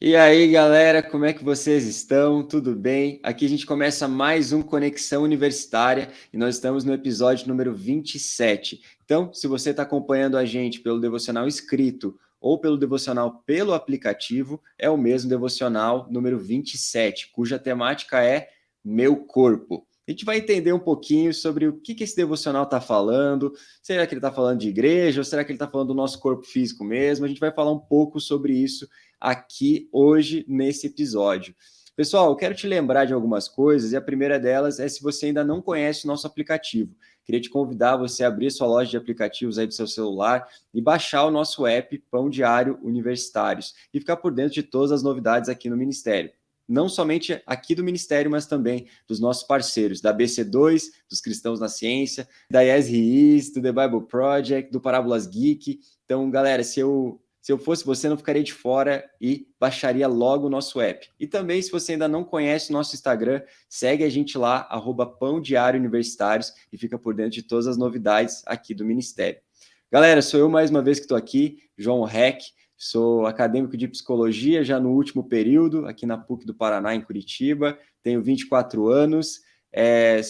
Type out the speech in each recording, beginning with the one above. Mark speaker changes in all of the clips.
Speaker 1: E aí, galera, como é que vocês estão? Tudo bem? Aqui a gente começa mais um Conexão Universitária e nós estamos no episódio número 27. Então, se você está acompanhando a gente pelo devocional escrito ou pelo devocional pelo aplicativo, é o mesmo devocional número 27, cuja temática é Meu Corpo. A gente vai entender um pouquinho sobre o que esse devocional está falando. Será que ele está falando de igreja ou será que ele está falando do nosso corpo físico mesmo? A gente vai falar um pouco sobre isso aqui hoje nesse episódio. Pessoal, eu quero te lembrar de algumas coisas e a primeira delas é se você ainda não conhece o nosso aplicativo. Queria te convidar você a abrir sua loja de aplicativos aí do seu celular e baixar o nosso app Pão Diário Universitários e ficar por dentro de todas as novidades aqui no Ministério. Não somente aqui do Ministério, mas também dos nossos parceiros, da BC2, dos Cristãos na Ciência, da Yes do The Bible Project, do Parábolas Geek. Então, galera, se eu fosse você, não ficaria de fora e baixaria logo o nosso app. E também, se você ainda não conhece o nosso Instagram, segue a gente lá, @Pão Diário Universitários, e fica por dentro de todas as novidades aqui do Ministério. Galera, sou eu mais uma vez que estou aqui, João Reck, sou acadêmico de psicologia, já no último período, aqui na PUC do Paraná, em Curitiba, tenho 24 anos,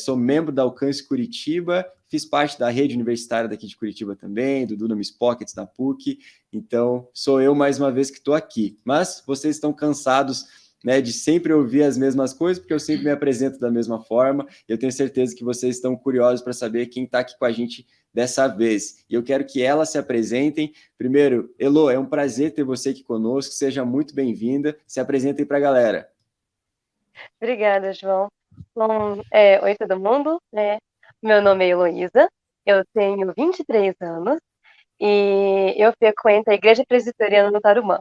Speaker 1: sou membro da Alcance Curitiba, fiz parte da rede universitária daqui de Curitiba também, do Dunamis Pockets da PUC, então sou eu mais uma vez que estou aqui. Mas vocês estão cansados, né, de sempre ouvir as mesmas coisas, porque eu sempre me apresento da mesma forma, e eu tenho certeza que vocês estão curiosos para saber quem está aqui com a gente dessa vez. E eu quero que elas se apresentem. Primeiro, Elo, é um prazer ter você aqui conosco, seja muito bem-vinda, se apresentem para a galera.
Speaker 2: Obrigada, João. Bom, oi todo mundo, meu nome é Heloísa, eu tenho 23 anos e eu frequento a Igreja Presbiteriana do Tarumã,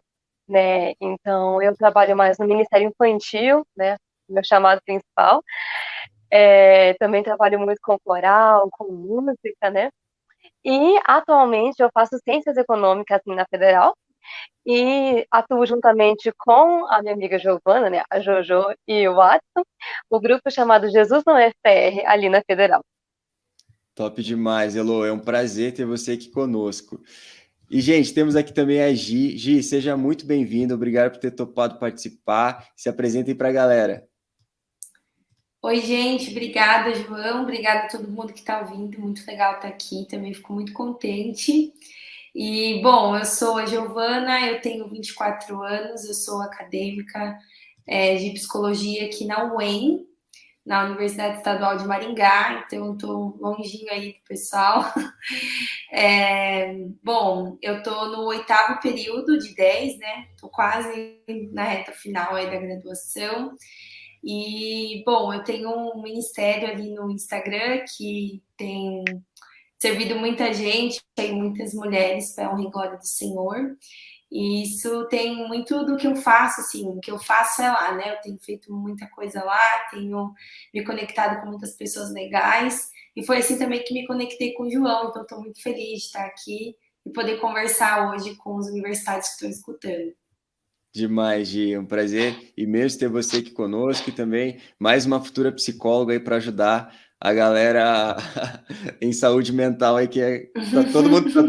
Speaker 2: né? Então, eu trabalho mais no Ministério Infantil, né? Meu chamado principal. Também trabalho muito com coral, com música, né? E, atualmente, eu faço Ciências Econômicas assim, na Federal, e atuo juntamente com a minha amiga Giovana, né, a Jojo e o Watson, o grupo chamado Jesus não é FR, ali na Federal.
Speaker 1: Top demais, Elo, é um prazer ter você aqui conosco. E, gente, temos aqui também a Gi. Gi, seja muito bem-vinda, obrigado por ter topado participar. Se apresentem para a galera.
Speaker 3: Oi, gente, obrigada, João, obrigada a todo mundo que está ouvindo, muito legal estar aqui, também fico muito contente. E, bom, eu sou a Giovana, eu tenho 24 anos, eu sou acadêmica de psicologia aqui na UEM, na Universidade Estadual de Maringá, então eu tô longinho aí do pessoal. Bom, eu tô no 8º período de 10, né? Tô quase na reta final aí da graduação. E, bom, eu tenho um ministério ali no Instagram que tem servido muita gente, tem muitas mulheres para a honra e glória do Senhor. E isso tem muito do que eu faço, assim, o que eu faço é lá, né? Eu tenho feito muita coisa lá, tenho me conectado com muitas pessoas legais. E foi assim também que me conectei com o João, então estou muito feliz de estar aqui e poder conversar hoje com os universitários que estão escutando.
Speaker 1: Demais, Gi, é um prazer imenso ter você aqui conosco e também mais uma futura psicóloga aí para ajudar a galera em saúde mental aí tá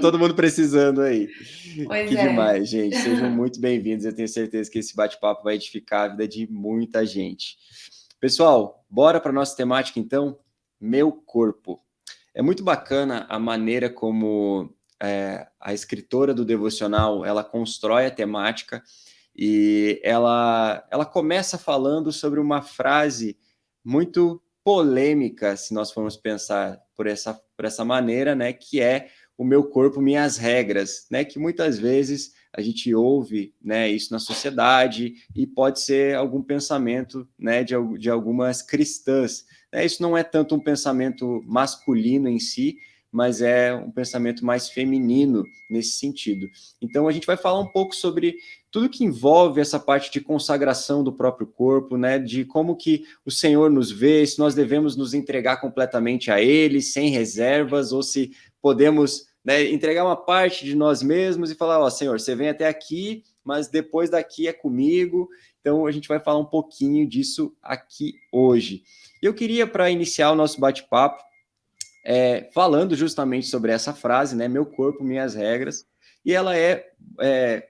Speaker 1: todo mundo precisando aí.
Speaker 3: Pois
Speaker 1: Que
Speaker 3: é.
Speaker 1: demais, gente. Sejam muito bem-vindos. Eu tenho certeza que esse bate-papo vai edificar a vida de muita gente. Pessoal, bora para nossa temática então? Meu corpo. É muito bacana a maneira como a escritora do devocional ela constrói a temática e ela começa falando sobre uma frase muito polêmica, se nós formos pensar por essa maneira, né, que é o meu corpo, minhas regras, né, que muitas vezes a gente ouve, né, isso na sociedade e pode ser algum pensamento, né, de algumas cristãs. Né? Isso não é tanto um pensamento masculino em si, mas é um pensamento mais feminino nesse sentido. Então a gente vai falar um pouco sobre tudo que envolve essa parte de consagração do próprio corpo, né, de como que o Senhor nos vê, se nós devemos nos entregar completamente a Ele, sem reservas, ou se podemos, né, entregar uma parte de nós mesmos e falar, ó, Senhor, você vem até aqui, mas depois daqui é comigo. Então a gente vai falar um pouquinho disso aqui hoje. Eu queria, para iniciar o nosso bate-papo, falando justamente sobre essa frase, né, meu corpo, minhas regras, e ela é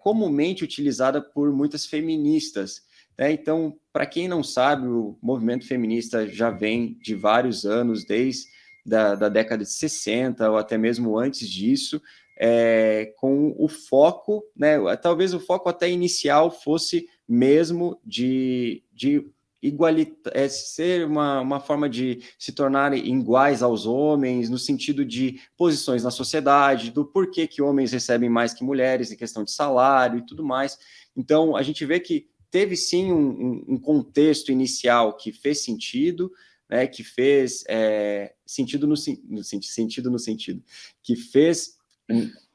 Speaker 1: comumente utilizada por muitas feministas. Então, para quem não sabe, o movimento feminista já vem de vários anos, desde da década de 60, ou até mesmo antes disso, com o foco, né, talvez o foco até inicial fosse mesmo de ser uma forma de se tornarem iguais aos homens, no sentido de posições na sociedade, do porquê que homens recebem mais que mulheres, em questão de salário e tudo mais. Então, a gente vê que teve sim um contexto inicial que fez sentido, né, que fez sentido no sentido, que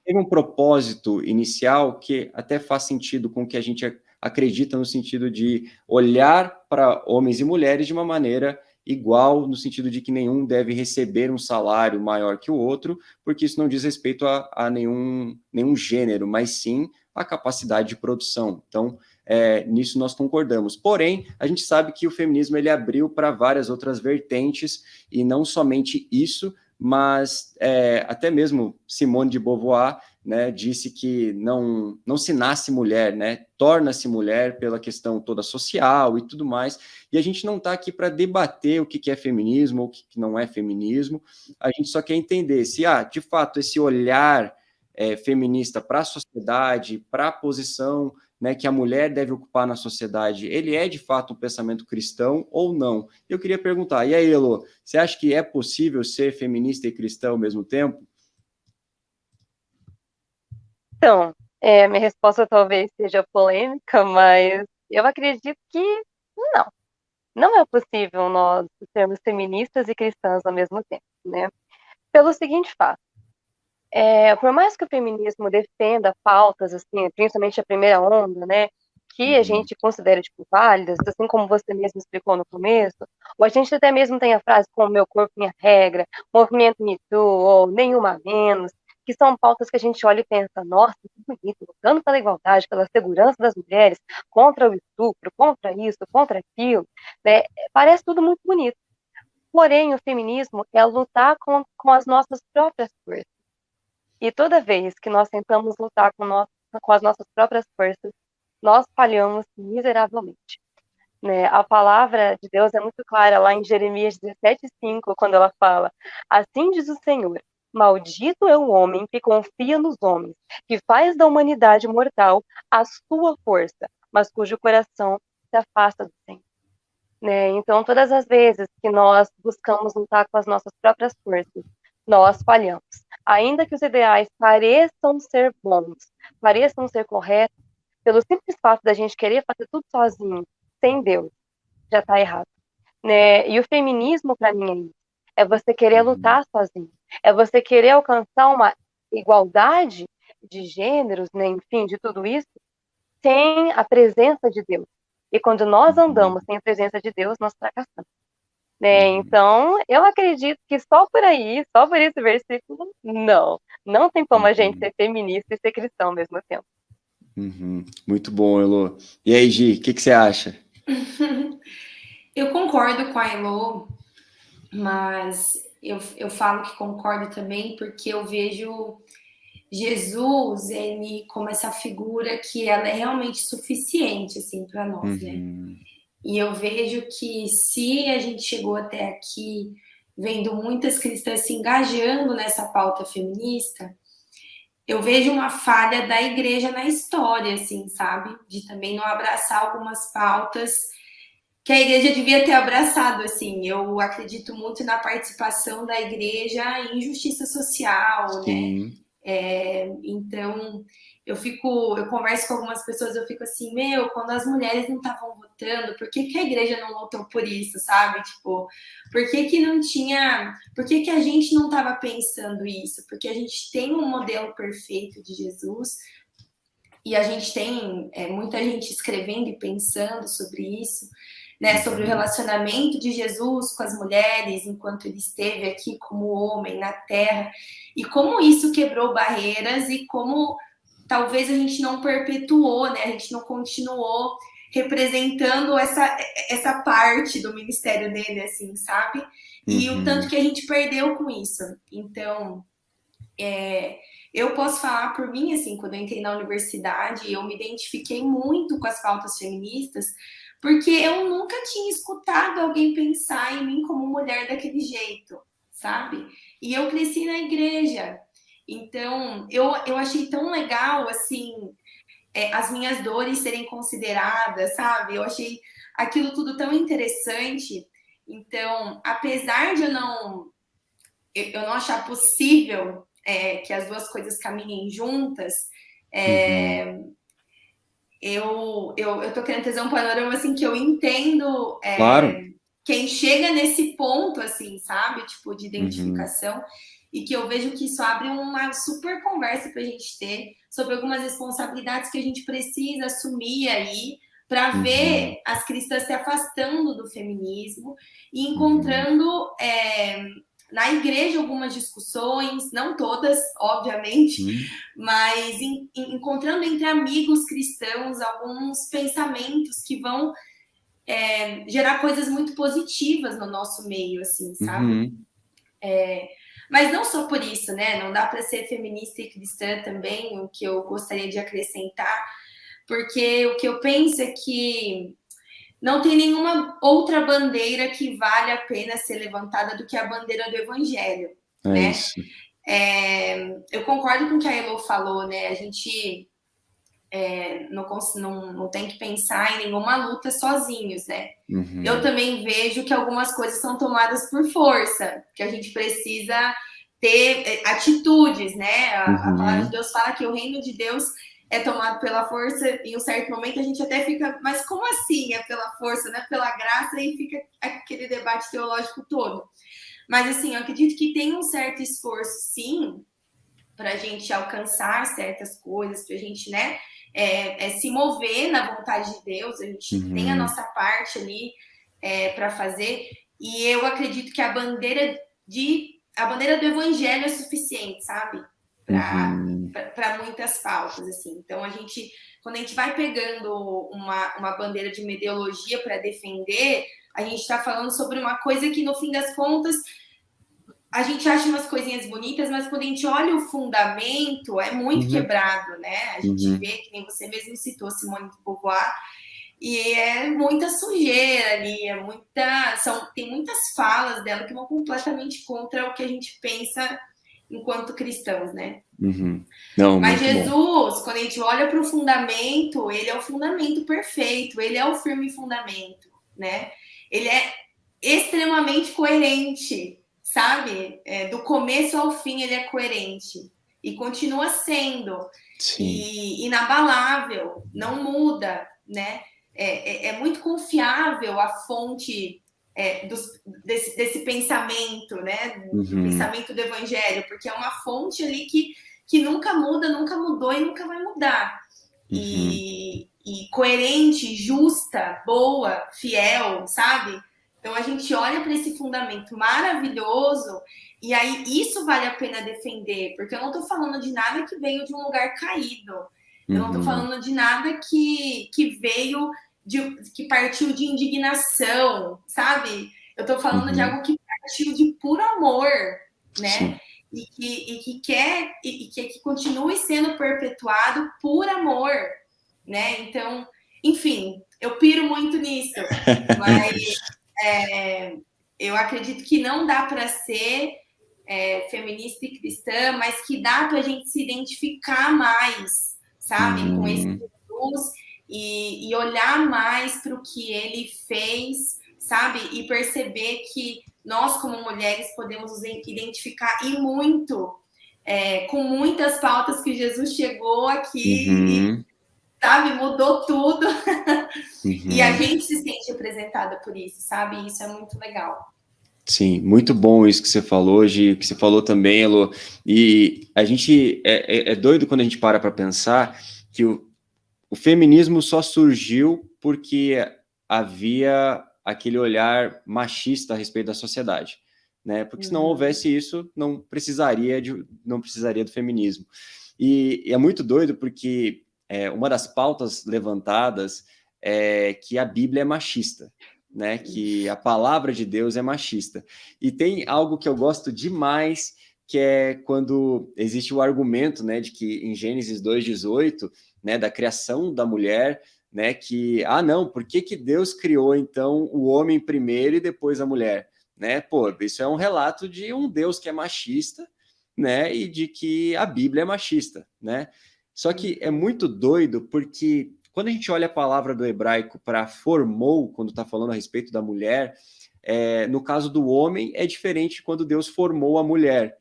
Speaker 1: teve um propósito inicial que até faz sentido com o que a gente acredita, no sentido de olhar para homens e mulheres de uma maneira igual, no sentido de que nenhum deve receber um salário maior que o outro, porque isso não diz respeito a nenhum gênero, mas sim a capacidade de produção. Então, nisso nós concordamos. Porém, a gente sabe que o feminismo ele abriu para várias outras vertentes, e não somente isso, mas até mesmo Simone de Beauvoir, né, disse que não se nasce mulher, né, torna-se mulher pela questão toda social e tudo mais, e a gente não está aqui para debater o que é feminismo ou o que não é feminismo, a gente só quer entender se, de fato, esse olhar feminista para a sociedade, para a posição, né, que a mulher deve ocupar na sociedade, ele é de fato um pensamento cristão ou não? Eu queria perguntar, e aí, Elô, você acha que é possível ser feminista e cristã ao mesmo tempo?
Speaker 2: Então, minha resposta talvez seja polêmica, mas eu acredito que não. Não é possível nós sermos feministas e cristãs ao mesmo tempo, né? Pelo seguinte fato, por mais que o feminismo defenda pautas, assim, principalmente a primeira onda, né, que a gente considera, tipo, válidas, assim como você mesmo explicou no começo, ou a gente até mesmo tem a frase como meu corpo, minha regra, movimento Me Too, ou nenhuma menos, que são pautas que a gente olha e pensa, nossa, que bonito, lutando pela igualdade, pela segurança das mulheres, contra o estupro, contra isso, contra aquilo, né, parece tudo muito bonito. Porém, o feminismo é lutar com as nossas próprias forças. E toda vez que nós tentamos lutar com as nossas próprias forças, nós falhamos miseravelmente. Né? A palavra de Deus é muito clara lá em Jeremias 17:5, quando ela fala: assim diz o Senhor, maldito é o homem que confia nos homens, que faz da humanidade mortal a sua força, mas cujo coração se afasta do Senhor. Né? Então, todas as vezes que nós buscamos lutar com as nossas próprias forças, nós falhamos. Ainda que os ideais pareçam ser bons, pareçam ser corretos, pelo simples fato da gente querer fazer tudo sozinho, sem Deus, já está errado. Né? E o feminismo, para mim, é isso. É você querer lutar sozinho. É você querer alcançar uma igualdade de gêneros, né? Enfim, de tudo isso, sem a presença de Deus. E quando nós andamos sem a presença de Deus, nós fracassamos. Né? Então, eu acredito que só por aí, só por esse versículo, não tem como a gente ser feminista e ser cristão ao mesmo tempo.
Speaker 1: Muito bom, Elô. E aí, Gi, o que você acha?
Speaker 3: Eu concordo com a Elô, mas eu falo que concordo também porque eu vejo Jesus, ele como essa figura que ela é realmente suficiente, assim, para nós, né? E eu vejo que se a gente chegou até aqui vendo muitas cristãs se engajando nessa pauta feminista, eu vejo uma falha da igreja na história, assim, sabe? De também não abraçar algumas pautas que a igreja devia ter abraçado, assim. Eu acredito muito na participação da igreja em justiça social,
Speaker 1: Sim.
Speaker 3: né? Então, eu converso com algumas pessoas, eu fico assim, quando as mulheres não estavam votando, por que a igreja não lutou por isso, sabe? Tipo, por que não tinha, por que a gente não estava pensando isso? Porque a gente tem um modelo perfeito de Jesus e a gente tem muita gente escrevendo e pensando sobre isso, né, sobre o relacionamento de Jesus com as mulheres enquanto ele esteve aqui como homem na Terra, e como isso quebrou barreiras e como talvez a gente não perpetuou, né, a gente não continuou representando essa parte do ministério dele, assim, sabe? E o tanto que a gente perdeu com isso. Então, Eu posso falar por mim, assim, quando eu entrei na universidade, eu me identifiquei muito com as pautas feministas, porque eu nunca tinha escutado alguém pensar em mim como mulher daquele jeito, sabe? E eu cresci na igreja. Então, eu achei tão legal, assim, as minhas dores serem consideradas, sabe? Eu achei aquilo tudo tão interessante. Então, apesar de eu não achar possível que as duas coisas caminhem juntas, eu tô querendo trazer um panorama assim que eu entendo
Speaker 1: Claro.
Speaker 3: quem chega nesse ponto, assim, sabe? Tipo, de
Speaker 1: Uhum.
Speaker 3: identificação, e que eu vejo que isso abre uma super conversa para a gente ter sobre algumas responsabilidades que a gente precisa assumir aí para
Speaker 1: Uhum.
Speaker 3: ver as cristãs se afastando do feminismo e
Speaker 1: Uhum.
Speaker 3: encontrando na igreja algumas discussões, não todas, obviamente,
Speaker 1: Uhum.
Speaker 3: mas encontrando entre amigos cristãos alguns pensamentos que vão gerar coisas muito positivas no nosso meio, assim, sabe?
Speaker 1: Uhum.
Speaker 3: Mas não só por isso, né? Não dá para ser feminista e cristã também, o que eu gostaria de acrescentar, porque o que eu penso é que não tem nenhuma outra bandeira que vale a pena ser levantada do que a bandeira do evangelho,
Speaker 1: É
Speaker 3: né?
Speaker 1: isso.
Speaker 3: Eu concordo com o que a Elo falou, né? A gente não tem que pensar em nenhuma luta sozinhos, né? Eu
Speaker 1: Uhum.
Speaker 3: também vejo que algumas coisas são tomadas por força, que a gente precisa ter atitudes, né? A palavra de
Speaker 1: Uhum.
Speaker 3: Deus fala que o reino de Deus é tomado pela força, e em um certo momento a gente até fica, mas como assim é pela força, não é pela graça? E fica aquele debate teológico todo. Mas assim, eu acredito que tem um certo esforço, sim, para a gente alcançar certas coisas, para a gente, né, se mover na vontade de Deus, a gente tem a
Speaker 1: Uhum.
Speaker 3: nossa parte ali para fazer, e eu acredito que a bandeira do evangelho é suficiente, sabe?
Speaker 1: Uhum.
Speaker 3: Para muitas pautas, assim. Então, quando a gente vai pegando uma bandeira de uma ideologia para defender, a gente está falando sobre uma coisa que, no fim das contas, a gente acha umas coisinhas bonitas, mas quando a gente olha o fundamento, é muito
Speaker 1: Uhum.
Speaker 3: quebrado, né? A gente
Speaker 1: Uhum.
Speaker 3: vê, que nem você mesmo citou, Simone de Beauvoir, e é muita sujeira ali, tem muitas falas dela que vão completamente contra o que a gente pensa enquanto cristãos, né?
Speaker 1: Uhum. Não,
Speaker 3: Mas
Speaker 1: muito bom.
Speaker 3: Jesus, quando a gente olha para o fundamento, ele é o fundamento perfeito, ele é o firme fundamento, né? Ele é extremamente coerente, sabe? Do começo ao fim ele é coerente e continua sendo
Speaker 1: Sim.
Speaker 3: e inabalável, não muda, né? É muito confiável a fonte desse pensamento, né? Do
Speaker 1: Uhum.
Speaker 3: pensamento do evangelho, porque é uma fonte ali que nunca muda, nunca mudou e nunca vai mudar.
Speaker 1: Uhum.
Speaker 3: E coerente, justa, boa, fiel, sabe? Então a gente olha para esse fundamento maravilhoso e aí isso vale a pena defender, porque eu não estou falando de nada que veio de um lugar caído. Eu não estou
Speaker 1: Uhum.
Speaker 3: falando de nada que veio que partiu de indignação, sabe? Eu estou falando de
Speaker 1: Uhum.
Speaker 3: algo que partiu de puro amor, né?
Speaker 1: Sim.
Speaker 3: Que continue sendo perpetuado por amor, né? Então, enfim, eu piro muito nisso, mas eu acredito que não dá para ser feminista e cristã, mas que dá para a gente se identificar mais, sabe, com esse
Speaker 1: Uhum.
Speaker 3: Jesus e olhar mais para o que ele fez, sabe, e perceber que nós, como mulheres, podemos nos identificar e muito com muitas pautas que Jesus chegou aqui e,
Speaker 1: Uhum.
Speaker 3: sabe, mudou tudo. E a
Speaker 1: Uhum.
Speaker 3: gente se sente representada por isso, sabe? E isso é muito legal.
Speaker 1: Sim, muito bom isso que você falou, Gi, que você falou também, Elô. E a gente é doido quando a gente para pensar que o feminismo só surgiu porque havia aquele olhar machista a respeito da sociedade, né? Porque se não houvesse isso, não precisaria do feminismo. E é muito doido porque uma das pautas levantadas é que a Bíblia é machista, né? Que a palavra de Deus é machista. E tem algo que eu gosto demais, que é quando existe o argumento, né, de que em Gênesis 2:18, né, da criação da mulher, né, que, não, por que Deus criou, então, o homem primeiro e depois a mulher? Né? Pô, isso é um relato de um Deus que é machista, né, e de que a Bíblia é machista, né? Só que é muito doido porque quando a gente olha a palavra do hebraico para formou, quando está falando a respeito da mulher, no caso do homem é diferente quando Deus formou a mulher.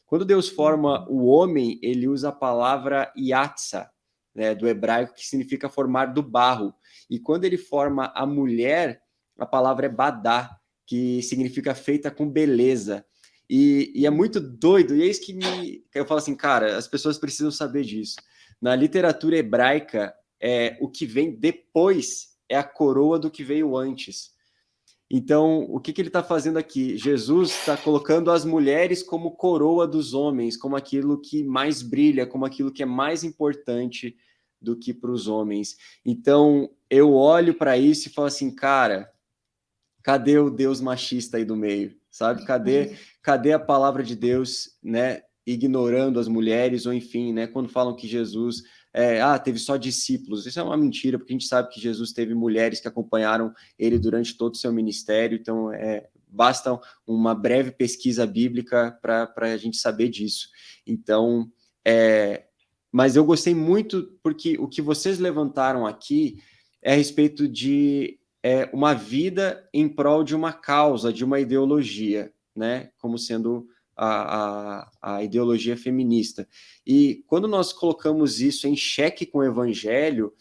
Speaker 1: Quando Deus forma o homem, ele usa a palavra yatsa, né, do hebraico, que significa formar do barro. E quando ele forma a mulher, a palavra é badá, que significa feita com beleza. E é muito doido, e é isso que eu falo assim, cara, as pessoas precisam saber disso. Na literatura hebraica, o que vem depois é a coroa do que veio antes. Então, o que ele está fazendo aqui? Jesus está colocando as mulheres como coroa dos homens, como aquilo que mais brilha, como aquilo que é mais importante do que para os homens. Então, eu olho para isso e falo assim, cara, cadê o Deus machista aí do meio? Sabe? Cadê a palavra de Deus, né? Ignorando as mulheres, ou enfim, né? Quando falam que Jesus teve só discípulos. Isso é uma mentira, porque a gente sabe que Jesus teve mulheres que acompanharam ele durante todo o seu ministério, então basta uma breve pesquisa bíblica para a gente saber disso. Então, mas eu gostei muito, porque o que vocês levantaram aqui é a respeito de uma vida em prol de uma causa, de uma ideologia, né? Como sendo a ideologia feminista. E quando nós colocamos isso em xeque com o evangelho,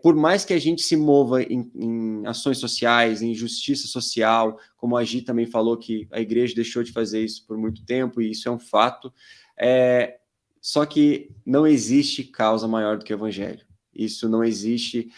Speaker 1: por mais que a gente se mova em ações sociais, em justiça social, como a Gi também falou que a igreja deixou de fazer isso por muito tempo, e isso é um fato, só que não existe causa maior do que o evangelho. Isso não existe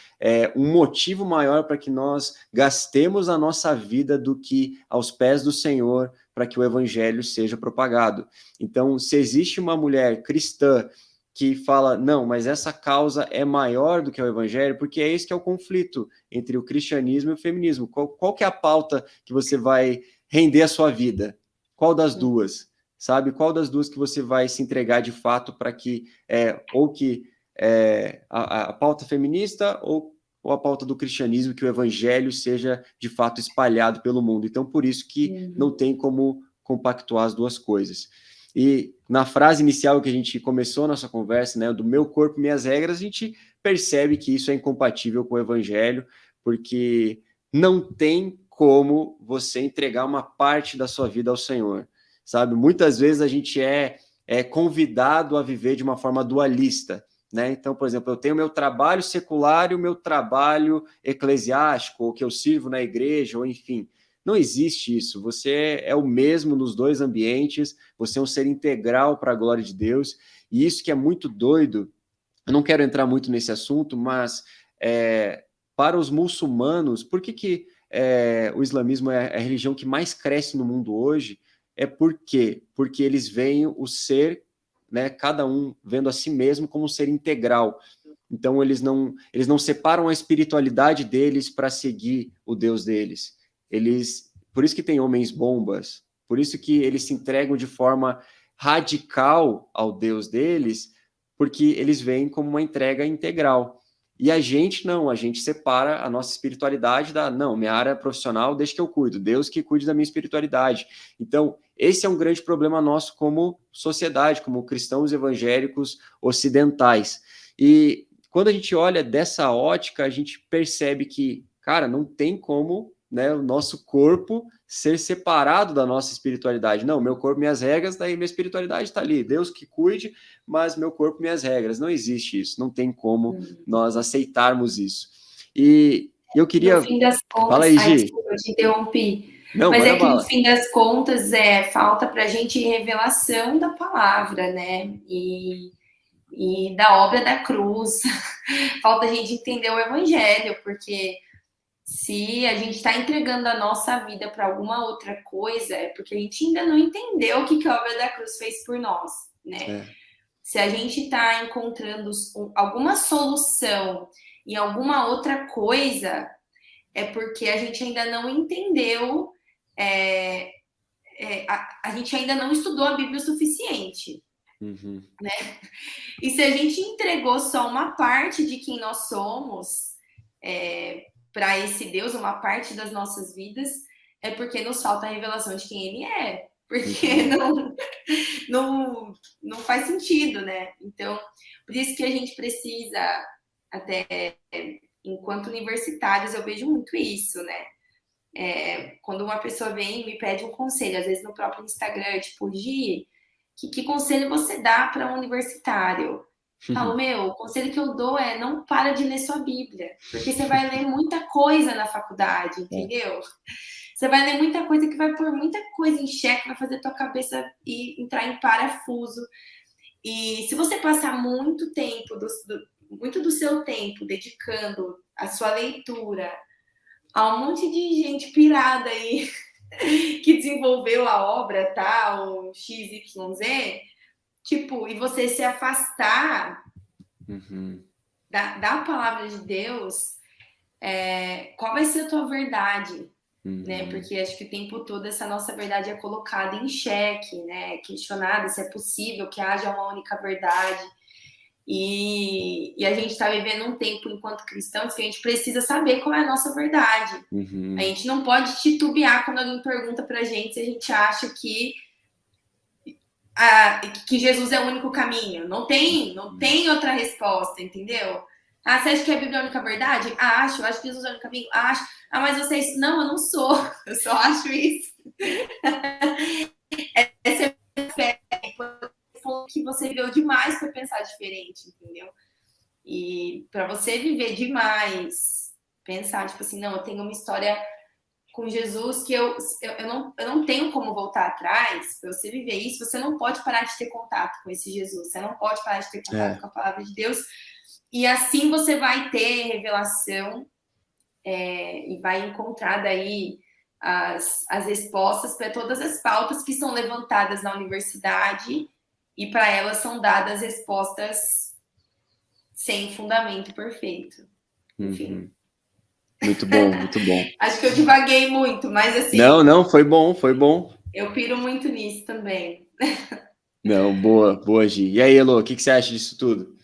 Speaker 1: um motivo maior para que nós gastemos a nossa vida do que aos pés do Senhor para que o evangelho seja propagado. Então, se existe uma mulher cristã que fala, não, mas essa causa é maior do que o evangelho, porque é esse que é o conflito entre o cristianismo e o feminismo. Qual que é a pauta que você vai render a sua vida? Qual das duas? Sabe? Qual das duas que você vai se entregar de fato para que, a pauta feminista ou a pauta do cristianismo, que o evangelho seja de fato espalhado pelo mundo. Então, por isso que não tem como compactuar as duas coisas. E na frase inicial que a gente começou a nossa conversa, né, do meu corpo, minhas regras, a gente percebe que isso é incompatível com o evangelho, porque não tem como você entregar uma parte da sua vida ao Senhor, sabe? Muitas vezes a gente é convidado a viver de uma forma dualista, né? Então, por exemplo, eu tenho meu trabalho secular e o meu trabalho eclesiástico, ou que eu sirvo na igreja, ou enfim. Não existe isso. Você é o mesmo nos dois ambientes, você é um ser integral para a glória de Deus, e isso que é muito doido. Eu não quero entrar muito nesse assunto, mas para os muçulmanos, por que o islamismo é a religião que mais cresce no mundo hoje? Por quê? Porque eles veem o ser, né, cada um vendo a si mesmo como um ser integral. Então, eles não separam a espiritualidade deles para seguir o Deus deles. Por isso que tem homens bombas, por isso que eles se entregam de forma radical ao Deus deles, porque eles veem como uma entrega integral. E a gente não, a gente separa a nossa espiritualidade minha área profissional, deixa que eu cuido, Deus que cuide da minha espiritualidade. Então, esse é um grande problema nosso como sociedade, como cristãos evangélicos ocidentais. E quando a gente olha dessa ótica, a gente percebe que, cara, não tem como, né, o nosso corpo ser separado da nossa espiritualidade. Não, meu corpo, minhas regras, daí minha espiritualidade está ali. Deus que cuide, mas meu corpo, minhas regras. Não existe isso. Não tem como nós aceitarmos isso. E eu queria...
Speaker 3: No fim das contas...
Speaker 1: Fala aí, Gi.
Speaker 3: Desculpa, eu te interrompi.
Speaker 1: Não,
Speaker 3: mas
Speaker 1: manda
Speaker 3: que
Speaker 1: bala.
Speaker 3: no fim das contas falta para a gente revelação da palavra, né? E da obra da cruz. Falta a gente entender o evangelho, porque se a gente está entregando a nossa vida para alguma outra coisa, é porque a gente ainda não entendeu o que a obra da cruz fez por nós, né? Se a gente está encontrando alguma solução em alguma outra coisa, é porque a gente ainda não entendeu a gente ainda não estudou a Bíblia o suficiente.
Speaker 1: Uhum.
Speaker 3: Né? E se a gente entregou só uma parte de quem nós somos para esse Deus, uma parte das nossas vidas, é porque nos falta a revelação de quem ele é. Porque não faz sentido, né? Então, por isso que a gente precisa, até enquanto universitários, eu vejo muito isso, né? Quando uma pessoa vem e me pede um conselho, às vezes no próprio Instagram, tipo, Gi, que conselho você dá para um universitário? Falo, o conselho que eu dou é não para de ler sua Bíblia, porque você vai ler muita coisa na faculdade, entendeu? Você vai ler muita coisa que vai pôr muita coisa em xeque, vai fazer tua cabeça entrar em parafuso. E se você passar muito tempo, muito do seu tempo dedicando a sua leitura a um monte de gente pirada aí que desenvolveu a obra tal, XYZ, tipo, e você se afastar da palavra de Deus, qual vai ser a tua verdade? Né? Porque acho que o tempo todo essa nossa verdade é colocada em xeque, né? Questionada se é possível que haja uma única verdade. E a gente está vivendo um tempo, enquanto cristãos, que a gente precisa saber qual é a nossa verdade. A gente não pode titubear quando alguém pergunta pra gente se a gente acha que Jesus é o único caminho. Não tem outra resposta, entendeu? Você acha que a Bíblia é a única verdade? Eu acho que Jesus é o único caminho. Acho. Mas você é isso? Não, eu não sou. Eu só acho isso. Essa é a fé. Que você viveu demais para pensar diferente, entendeu? E para você viver demais, pensar, tipo assim, não, eu tenho uma história com Jesus que eu não tenho como voltar atrás. Para você viver isso, você não pode parar de ter contato com esse Jesus, você não pode parar de ter contato com a palavra de Deus, e assim você vai ter revelação e vai encontrar daí as respostas para todas as pautas que são levantadas na universidade, e para elas são dadas respostas sem fundamento perfeito. Enfim.
Speaker 1: Muito bom, muito bom.
Speaker 3: Acho que eu divaguei muito, mas assim...
Speaker 1: Não, foi bom.
Speaker 3: Eu piro muito nisso também.
Speaker 1: Não, boa, Gi. E aí, Elô, o que você acha disso tudo?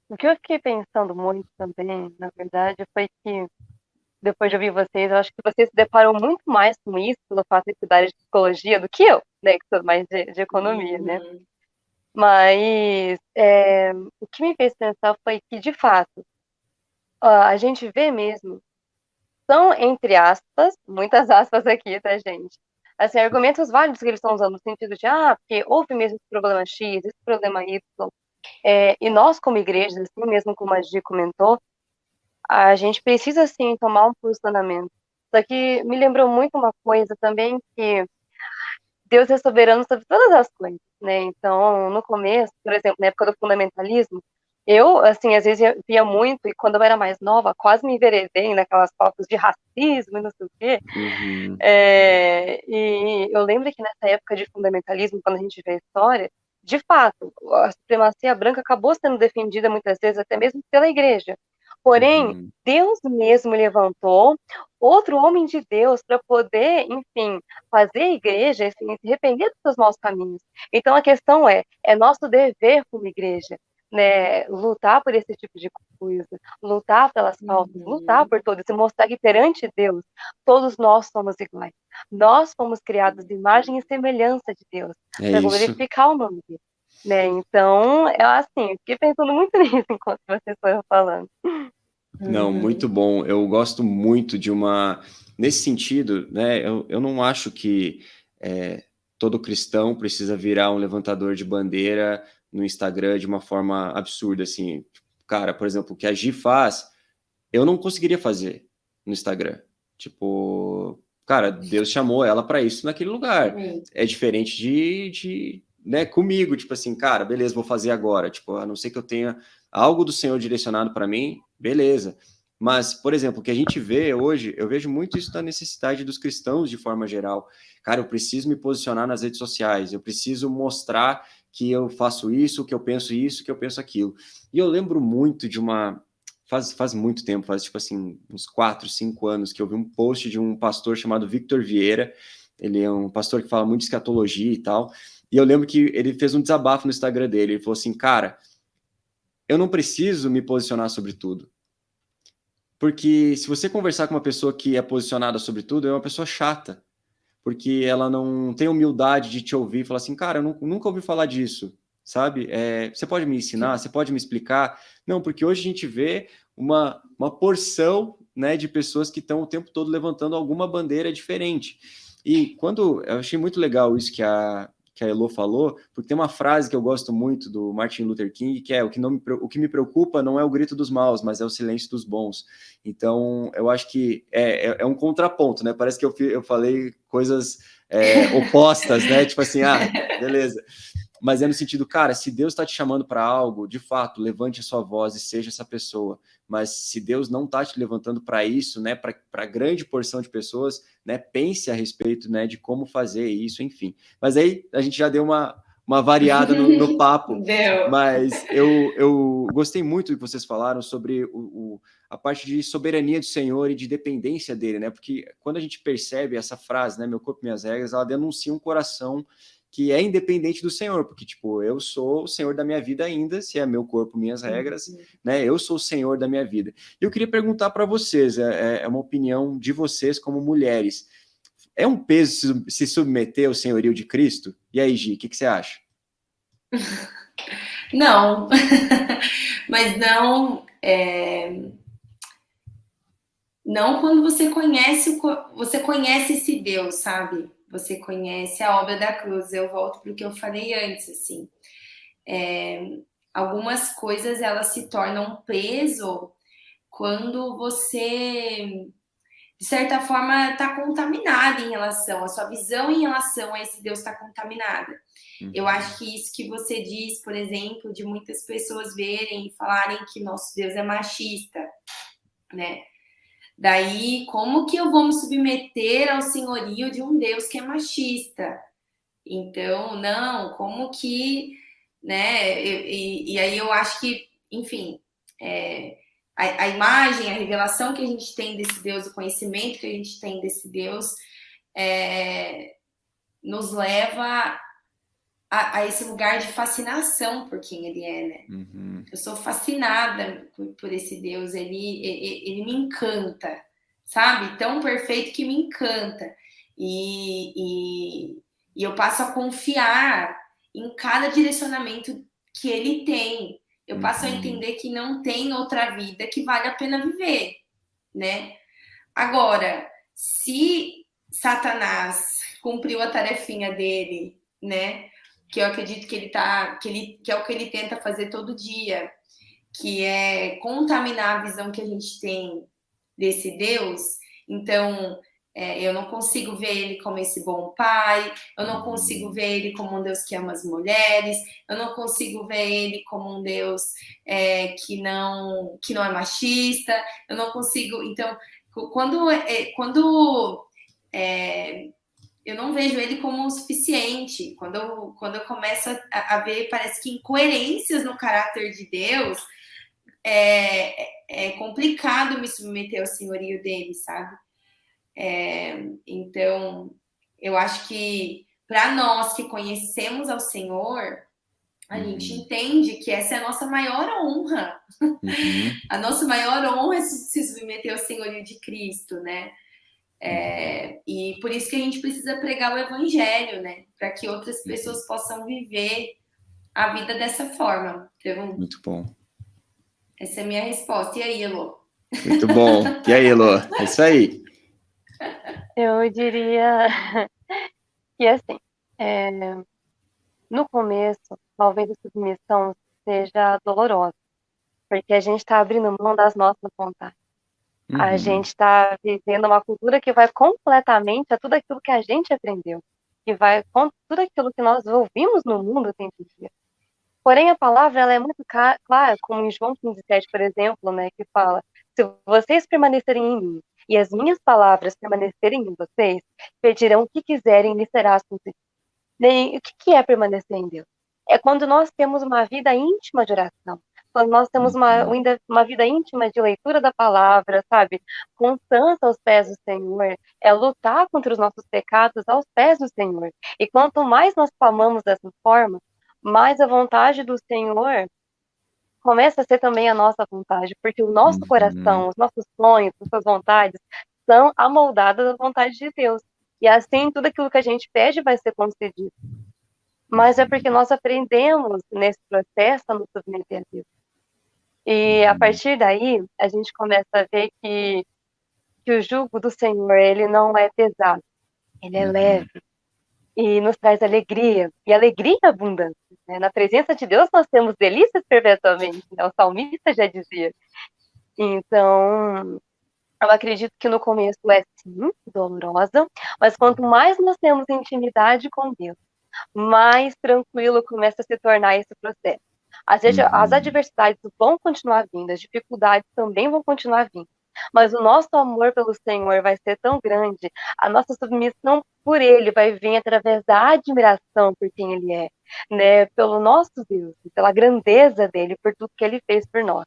Speaker 2: O que eu fiquei pensando muito também, na verdade, foi que, depois de ouvir vocês, eu acho que vocês se deparam muito mais com isso, pelo fato de estudarem de psicologia, do que eu, né, que sou mais de economia, né? Mas o que me fez pensar foi que, de fato, a gente vê mesmo, são, entre aspas, muitas aspas aqui, tá, gente? Assim, argumentos válidos que eles estão usando no sentido de, porque houve mesmo esse problema X, esse problema Y, e nós, como igrejas, assim mesmo como a Gi comentou, a gente precisa, sim, tomar um posicionamento. Só que me lembrou muito uma coisa também, que Deus é soberano sobre todas as coisas, né? Então, no começo, por exemplo, na época do fundamentalismo, eu, assim, às vezes via muito, e quando eu era mais nova, quase me enveredei naquelas pautas de racismo e não sei o quê. E eu lembro que nessa época de fundamentalismo, quando a gente vê a história, de fato, a supremacia branca acabou sendo defendida muitas vezes até mesmo pela igreja. Porém, Deus mesmo levantou outro homem de Deus para poder, enfim, fazer a igreja se arrepender dos seus maus caminhos. Então a questão é nosso dever como igreja, né, lutar por esse tipo de coisa, lutar pelas pautas, lutar por todos e mostrar que perante Deus todos nós somos iguais. Nós fomos criados de imagem e semelhança de Deus para glorificar o nome dele. Né? Então, assim, fiquei pensando muito nisso enquanto vocês foram falando.
Speaker 1: Não, muito bom. Eu gosto muito de nesse sentido, né? Eu não acho que todo cristão precisa virar um levantador de bandeira no Instagram de uma forma absurda, assim. Cara, por exemplo, o que a Gi faz, eu não conseguiria fazer no Instagram. Tipo, cara, Deus chamou ela para isso naquele lugar. É diferente de né, comigo, tipo assim, cara, beleza, vou fazer agora. Tipo, a não ser que eu tenha algo do Senhor direcionado para mim, beleza. Mas, por exemplo, o que a gente vê hoje, eu vejo muito isso da necessidade dos cristãos de forma geral. Cara, eu preciso me posicionar nas redes sociais, eu preciso mostrar que eu faço isso, que eu penso aquilo. E eu lembro muito faz muito tempo, faz tipo assim, uns 4, 5 anos que eu vi um post de um pastor chamado Victor Vieira. Ele é um pastor que fala muito de escatologia e tal. E eu lembro que ele fez um desabafo no Instagram dele. Ele falou assim, cara, eu não preciso me posicionar sobre tudo. Porque se você conversar com uma pessoa que é posicionada sobre tudo, é uma pessoa chata. Porque ela não tem humildade de te ouvir e falar assim, cara, eu nunca ouvi falar disso, sabe? Você pode me ensinar? Você pode me explicar? Não, porque hoje a gente vê uma porção, né, de pessoas que estão o tempo todo levantando alguma bandeira diferente. E eu achei muito legal isso que a Elo falou, porque tem uma frase que eu gosto muito do Martin Luther King, que é: o que me preocupa não é o grito dos maus, mas é o silêncio dos bons. Então, eu acho que é um contraponto, né? Parece que eu falei coisas opostas, né? Tipo assim, beleza. Mas é no sentido, cara, se Deus está te chamando para algo, de fato, levante a sua voz e seja essa pessoa. Mas se Deus não está te levantando para isso, né, para grande porção de pessoas, né, pense a respeito, né, de como fazer isso, enfim. Mas aí a gente já deu uma variada no papo.
Speaker 3: Deu.
Speaker 1: Mas eu gostei muito do que vocês falaram sobre a parte de soberania do Senhor e de dependência dele, né? Porque quando a gente percebe essa frase, né, meu corpo, minhas regras, ela denuncia um coração que é independente do Senhor, porque, tipo, eu sou o Senhor da minha vida ainda, se é meu corpo, minhas regras, né? Eu sou o Senhor da minha vida. E eu queria perguntar para vocês, é uma opinião de vocês como mulheres. É um peso se submeter ao senhorio de Cristo? E aí, Gi, o que você acha?
Speaker 3: Não, mas não, não quando você conhece esse Deus, sabe? Você conhece a obra da cruz. Eu volto para o que eu falei antes, assim. Algumas coisas elas se tornam um peso quando você, de certa forma, está contaminada em relação, a sua visão em relação a esse Deus está contaminada. Eu acho que isso que você diz, por exemplo, de muitas pessoas verem e falarem que nosso Deus é machista, né? Daí, como que eu vou me submeter ao senhorio de um Deus que é machista? Então, não, como que, né? E aí eu acho que, enfim, a imagem, a revelação que a gente tem desse Deus, o conhecimento que a gente tem desse Deus, nos leva a esse lugar de fascinação por quem ele é, né? Eu sou fascinada por esse Deus, ele me encanta, sabe? Tão perfeito que me encanta. E eu passo a confiar em cada direcionamento que ele tem. Eu passo a entender que não tem outra vida que vale a pena viver, né? Agora, se Satanás cumpriu a tarefinha dele, né? Que eu acredito que que é o que ele tenta fazer todo dia, que é contaminar a visão que a gente tem desse Deus. Então, eu não consigo ver ele como esse bom pai, eu não consigo ver ele como um Deus que ama as mulheres, eu não consigo ver ele como um Deus que não é machista, eu não consigo. Então, quando eu não vejo ele como o suficiente. Quando eu começo a ver, parece que incoerências no caráter de Deus, é complicado me submeter ao senhorio dele, sabe? Então, eu acho que para nós que conhecemos ao Senhor, a gente entende que essa é a nossa maior honra. A nossa maior honra é se submeter ao senhorio de Cristo, né? E por isso que a gente precisa pregar o evangelho, né? Para que outras pessoas possam viver a vida dessa forma. Então,
Speaker 1: muito bom.
Speaker 3: Essa é a minha resposta. E aí, Elô?
Speaker 1: Muito bom. E aí, Elô? É isso aí.
Speaker 2: Eu diria que, assim, no começo, talvez a submissão seja dolorosa, porque a gente está abrindo mão das nossas vontades. A gente está vivendo uma cultura que vai completamente a tudo aquilo que a gente aprendeu, que vai contra tudo aquilo que nós ouvimos no mundo o tempo inteiro. Porém, a palavra ela é muito clara, como em João 15,7, por exemplo, né, que fala: se vocês permanecerem em mim e as minhas palavras permanecerem em vocês, pedirão o que quiserem e lhes será concedido. O que é permanecer em Deus? É quando nós temos uma vida íntima de oração, quando nós temos uma vida íntima de leitura da palavra, sabe? Constância aos pés do Senhor, é lutar contra os nossos pecados aos pés do Senhor. E quanto mais nós clamamos dessa forma, mais a vontade do Senhor começa a ser também a nossa vontade, porque o nosso coração, os nossos sonhos, as nossas vontades são amoldadas à vontade de Deus. E assim, tudo aquilo que a gente pede vai ser concedido. Mas é porque nós aprendemos nesse processo a nos submeter a Deus. E a partir daí, a gente começa a ver que o jugo do Senhor, ele não é pesado, ele é leve e nos traz alegria, e alegria e abundância. Né? Na presença de Deus nós temos delícias perpetuamente, né? O salmista já dizia. Então, eu acredito que no começo é sim, dolorosa, mas quanto mais nós temos intimidade com Deus, mais tranquilo começa a se tornar esse processo. As adversidades vão continuar vindo, as dificuldades também vão continuar vindo, mas o nosso amor pelo Senhor vai ser tão grande, a nossa submissão por Ele vai vir através da admiração por quem Ele é, né? Pelo nosso Deus, pela grandeza dEle, por tudo que Ele fez por nós.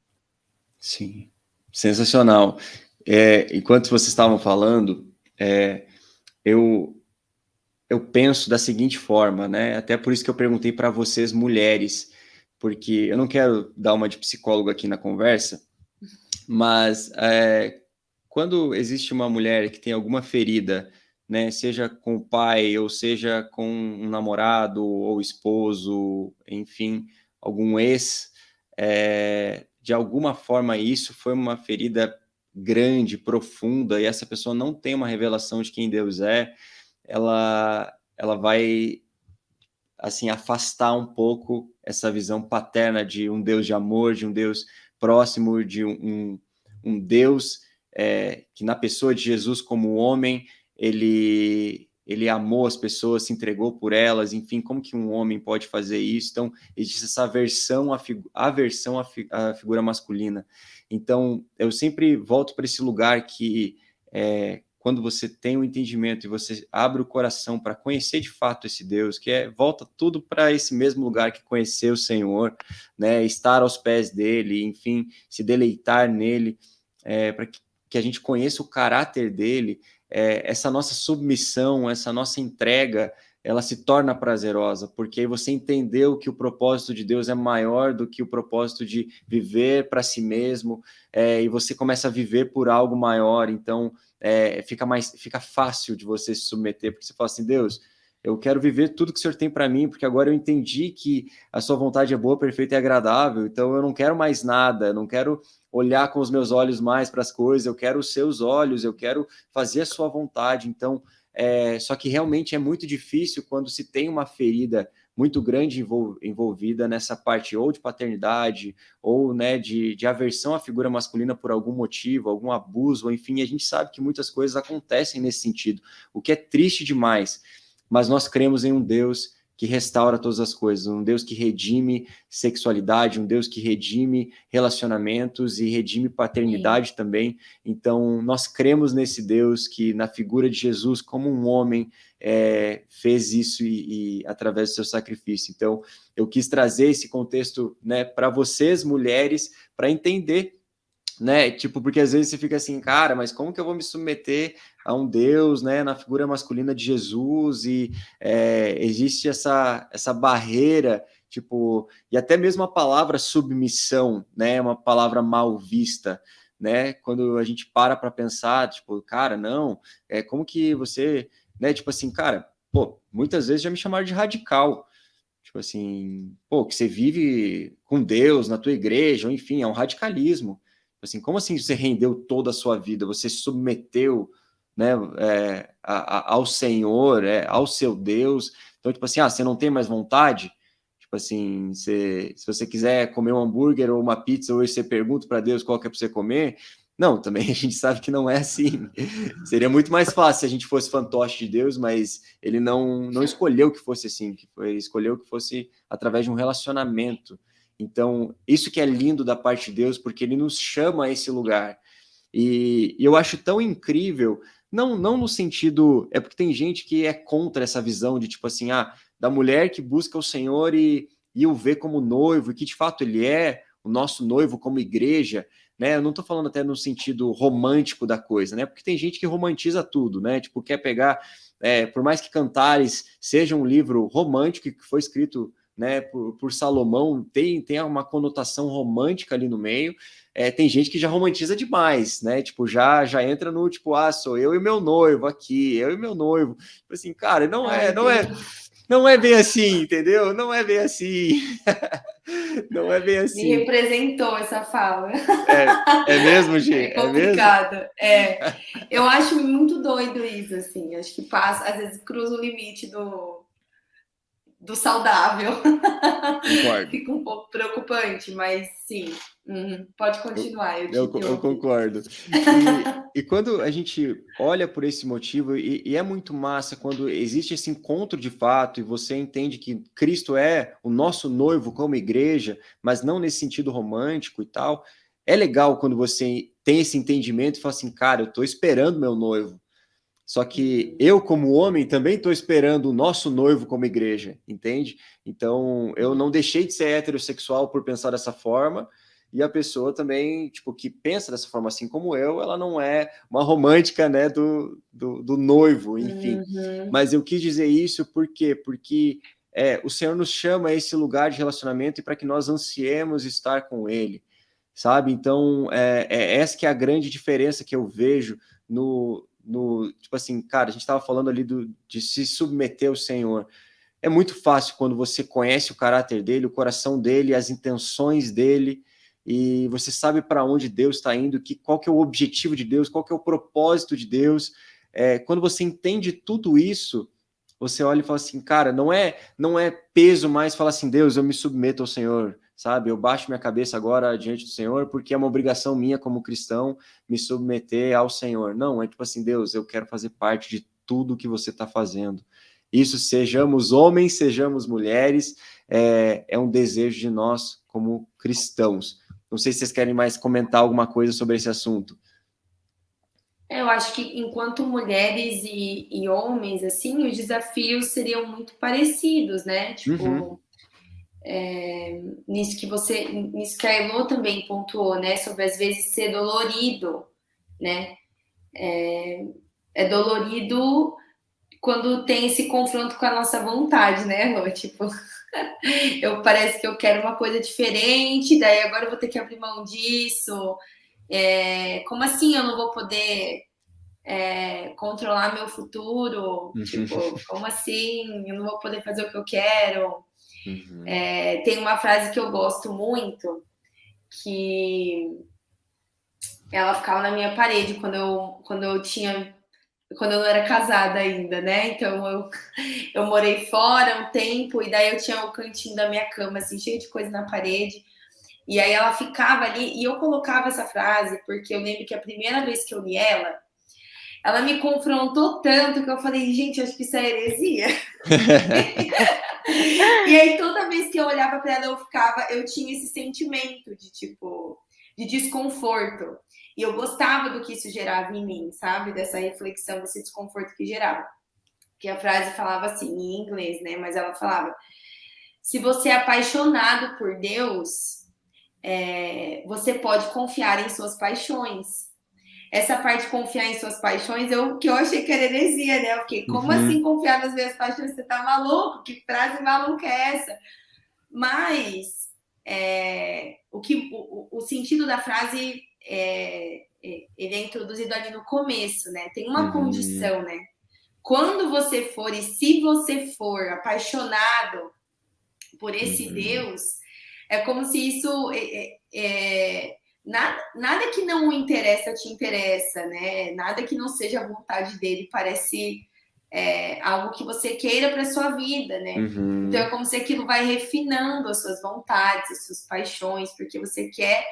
Speaker 1: Sim, sensacional. Enquanto vocês estavam falando, eu penso da seguinte forma, né? Até por isso que eu perguntei para vocês, mulheres, porque eu não quero dar uma de psicólogo aqui na conversa, mas quando existe uma mulher que tem alguma ferida, né, seja com o pai, ou seja com um namorado, ou esposo, enfim, algum ex, de alguma forma isso foi uma ferida grande, profunda, e essa pessoa não tem uma revelação de quem Deus é, ela vai assim afastar um pouco essa visão paterna de um Deus de amor, de um Deus próximo, de um Deus que na pessoa de Jesus como homem, ele amou as pessoas, se entregou por elas, enfim, como que um homem pode fazer isso? Então, existe essa aversão à figura masculina. Então, eu sempre volto para esse lugar que quando você tem um entendimento e você abre o coração para conhecer de fato esse Deus, que volta tudo para esse mesmo lugar que conhecer o Senhor, né, estar aos pés dele, enfim, se deleitar nele, para que a gente conheça o caráter dele, essa nossa submissão, essa nossa entrega, ela se torna prazerosa, porque aí você entendeu que o propósito de Deus é maior do que o propósito de viver para si mesmo, e você começa a viver por algo maior, então fica fácil de você se submeter, porque você fala assim, Deus, eu quero viver tudo que o Senhor tem para mim, porque agora eu entendi que a sua vontade é boa, perfeita e agradável, então eu não quero mais nada, eu não quero olhar com os meus olhos mais para as coisas, eu quero os seus olhos, eu quero fazer a sua vontade, então, só que realmente é muito difícil quando se tem uma ferida muito grande envolvida nessa parte ou de paternidade, ou né, de aversão à figura masculina por algum motivo, algum abuso, enfim, a gente sabe que muitas coisas acontecem nesse sentido, o que é triste demais, mas nós cremos em um Deus que restaura todas as coisas, um Deus que redime sexualidade, um Deus que redime relacionamentos e redime paternidade também. Então, nós cremos nesse Deus que, na figura de Jesus, como um homem, fez isso e através do seu sacrifício. Então, eu quis trazer esse contexto, né, para vocês, mulheres, para entender, né, tipo, porque às vezes você fica assim, cara, mas como que eu vou me submeter a um Deus, né, na figura masculina de Jesus, e existe essa barreira, tipo, e até mesmo a palavra submissão, né, é uma palavra mal vista, né, quando a gente para pensar, tipo, cara, não, como que você, né, tipo assim, cara, pô, muitas vezes já me chamaram de radical, tipo assim, pô, que você vive com Deus na tua igreja, ou enfim, é um radicalismo. Assim, como assim você rendeu toda a sua vida? Você se submeteu, né, ao Senhor, ao seu Deus. Então, tipo assim, você não tem mais vontade? Tipo assim, se você quiser comer um hambúrguer ou uma pizza, hoje você pergunta para Deus qual que é para você comer. Não, também a gente sabe que não é assim. Seria muito mais fácil se a gente fosse fantoche de Deus, mas ele não escolheu que fosse assim, escolheu que fosse através de um relacionamento. Então, isso que é lindo da parte de Deus, porque ele nos chama a esse lugar. E eu acho tão incrível, não no sentido... É porque tem gente que é contra essa visão de, tipo assim, da mulher que busca o Senhor e o vê como noivo, e que de fato ele é o nosso noivo como igreja, né? Eu não estou falando até no sentido romântico da coisa, né? Porque tem gente que romantiza tudo, né? Tipo, quer pegar, por mais que Cantares seja um livro romântico que foi escrito, né, por Salomão, tem uma conotação romântica ali no meio. Tem gente que já romantiza demais, né? Tipo, já entra no tipo, sou eu e meu noivo aqui, eu e meu noivo. Tipo assim, cara, não é bem assim, entendeu? Não é bem assim. Não é bem
Speaker 3: Me
Speaker 1: assim.
Speaker 3: representou essa fala.
Speaker 1: É mesmo, Gi?
Speaker 3: É
Speaker 1: É mesmo?
Speaker 3: complicado. Eu acho muito doido isso, assim. Acho que passa, às vezes cruza o limite do saudável.
Speaker 1: Concordo.
Speaker 3: Fica um pouco preocupante, mas sim. Pode continuar, eu te
Speaker 1: Eu
Speaker 3: interrompi.
Speaker 1: concordo. E quando a gente olha por esse motivo, e é muito massa quando existe esse encontro de fato e você entende que Cristo é o nosso noivo como igreja, mas não nesse sentido romântico e tal, é legal quando você tem esse entendimento e fala assim, cara, eu estou esperando meu noivo. Só que eu, como homem, também estou esperando o nosso noivo como igreja, entende? Então, eu não deixei de ser heterossexual por pensar dessa forma, e a pessoa também, tipo, que pensa dessa forma assim como eu, ela não é uma romântica, né, do noivo, enfim. Mas eu quis dizer isso por quê? Porque o Senhor nos chama a esse lugar de relacionamento e para que nós ansiemos estar com Ele, sabe? Então, essa que é a grande diferença que eu vejo tipo assim, cara, a gente estava falando ali de se submeter ao Senhor. É muito fácil quando você conhece o caráter dele, o coração dele, as intenções dele, e você sabe para onde Deus está indo, qual que é o objetivo de Deus, qual que é o propósito de Deus. Quando você entende tudo isso, você olha e fala assim, cara, não é peso mais falar assim, Deus, eu me submeto ao Senhor, sabe? Eu baixo minha cabeça agora diante do Senhor, porque é uma obrigação minha como cristão me submeter ao Senhor. Não, é tipo assim, Deus, eu quero fazer parte de tudo que você está fazendo. Isso, sejamos homens, sejamos mulheres, é um desejo de nós como cristãos. Não sei se vocês querem mais comentar alguma coisa sobre esse assunto.
Speaker 3: Eu acho que enquanto mulheres e homens, assim, os desafios seriam muito parecidos, né? Tipo, nisso que a Elô também pontuou, né? Sobre às vezes ser dolorido, né? É dolorido quando tem esse confronto com a nossa vontade, né, Elô? Tipo, parece que eu quero uma coisa diferente, daí agora eu vou ter que abrir mão disso. Como assim eu não vou poder controlar meu futuro? Tipo, como assim eu não vou poder fazer o que eu quero? Tem uma frase que eu gosto muito, que ela ficava na minha parede quando eu não era casada ainda, né? Então eu morei fora um tempo e daí eu tinha o cantinho da minha cama, assim, cheio de coisa na parede. E aí ela ficava ali e eu colocava essa frase porque eu lembro que a primeira vez que eu li ela me confrontou tanto que eu falei, gente, acho que isso é heresia. E aí toda vez que eu olhava para ela, eu tinha esse sentimento de tipo, de desconforto. E eu gostava do que isso gerava em mim, sabe? Dessa reflexão, desse desconforto que gerava. Que a frase falava assim, em inglês, né? Mas ela falava: se você é apaixonado por Deus, você pode confiar em suas paixões. Essa parte de confiar em suas paixões, que eu achei que era heresia, né? Eu fiquei, como assim confiar nas minhas paixões? Você tá maluco? Que frase maluca é essa? Mas o sentido da frase ele é introduzido ali no começo, né? Tem uma condição, né? Quando você for e se você for apaixonado por esse Deus, é como se isso nada que não o interessa te interessa, né? Nada que não seja a vontade dele parece algo que você queira para sua vida, né? Então é como se aquilo vai refinando as suas vontades, as suas paixões, porque você quer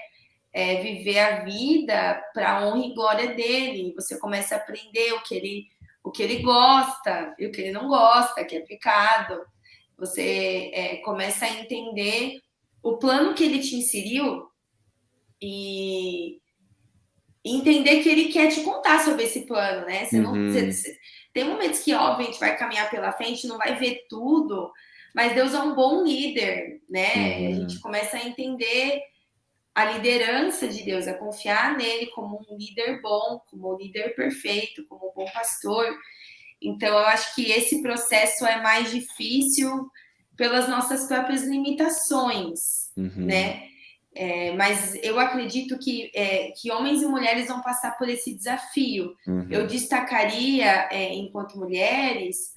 Speaker 3: viver a vida para a honra e glória dele. Você começa a aprender o que ele gosta e o que ele não gosta, que é pecado. Você começa a entender o plano que ele te inseriu e entender que ele quer te contar sobre esse plano, né? Tem momentos que, óbvio, a gente vai caminhar pela frente, não vai ver tudo, mas Deus é um bom líder, né? A gente começa a entender a liderança de Deus, a confiar nele como um líder bom, como um líder perfeito, como um bom pastor. Então, eu acho que esse processo é mais difícil pelas nossas próprias limitações, né? Mas eu acredito que homens e mulheres vão passar por esse desafio. Eu destacaria, enquanto mulheres,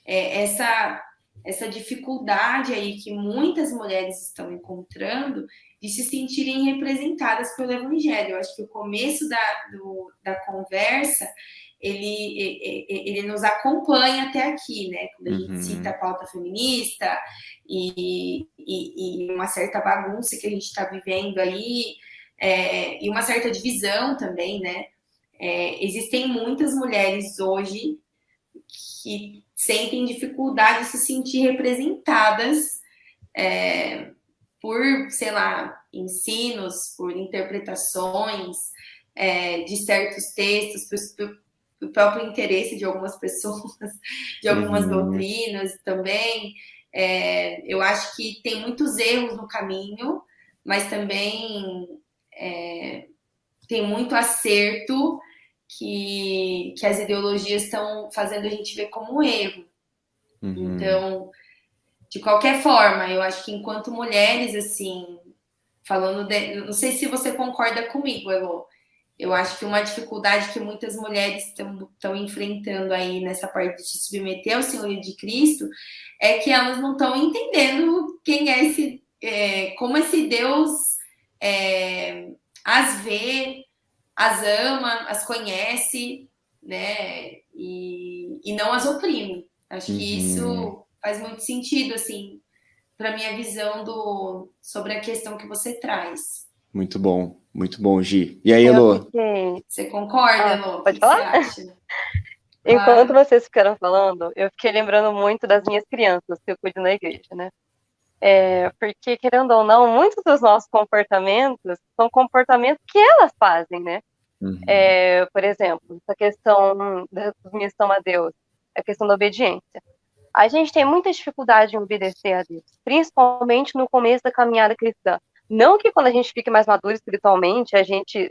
Speaker 3: essa dificuldade aí que muitas mulheres estão encontrando de se sentirem representadas pelo Evangelho. Eu acho que o começo da conversa ele nos acompanha até aqui, né? Quando a gente cita a pauta feminista e uma certa bagunça que a gente está vivendo aí, e uma certa divisão também, né? Existem muitas mulheres hoje que sentem dificuldade de se sentir representadas por, sei lá, ensinos, por interpretações de certos textos, o próprio interesse de algumas pessoas, de algumas doutrinas também. Eu acho que tem muitos erros no caminho, mas também tem muito acerto que as ideologias estão fazendo a gente ver como erro. Então, de qualquer forma, eu acho que enquanto mulheres, assim, não sei se você concorda comigo, Elo, eu acho que uma dificuldade que muitas mulheres estão enfrentando aí nessa parte de se submeter ao senhorio de Cristo é que elas não estão entendendo quem é esse, como esse Deus as vê, as ama, as conhece, né? E não as oprime. Acho que isso faz muito sentido, assim, para minha visão sobre a questão que você traz.
Speaker 1: Muito bom, Gi. E aí, Elô?
Speaker 3: Você concorda, Elô?
Speaker 2: Pode
Speaker 3: o que
Speaker 2: falar?
Speaker 3: você acha?
Speaker 2: Enquanto vocês ficaram falando, eu fiquei lembrando muito das minhas crianças que eu cuido na igreja, né? Porque, querendo ou não, muitos dos nossos comportamentos são comportamentos que elas fazem, né? Por exemplo, essa questão da submissão a Deus, a questão da obediência. A gente tem muita dificuldade em obedecer a Deus, principalmente no começo da caminhada cristã. Não que quando a gente fique mais maduro espiritualmente, a gente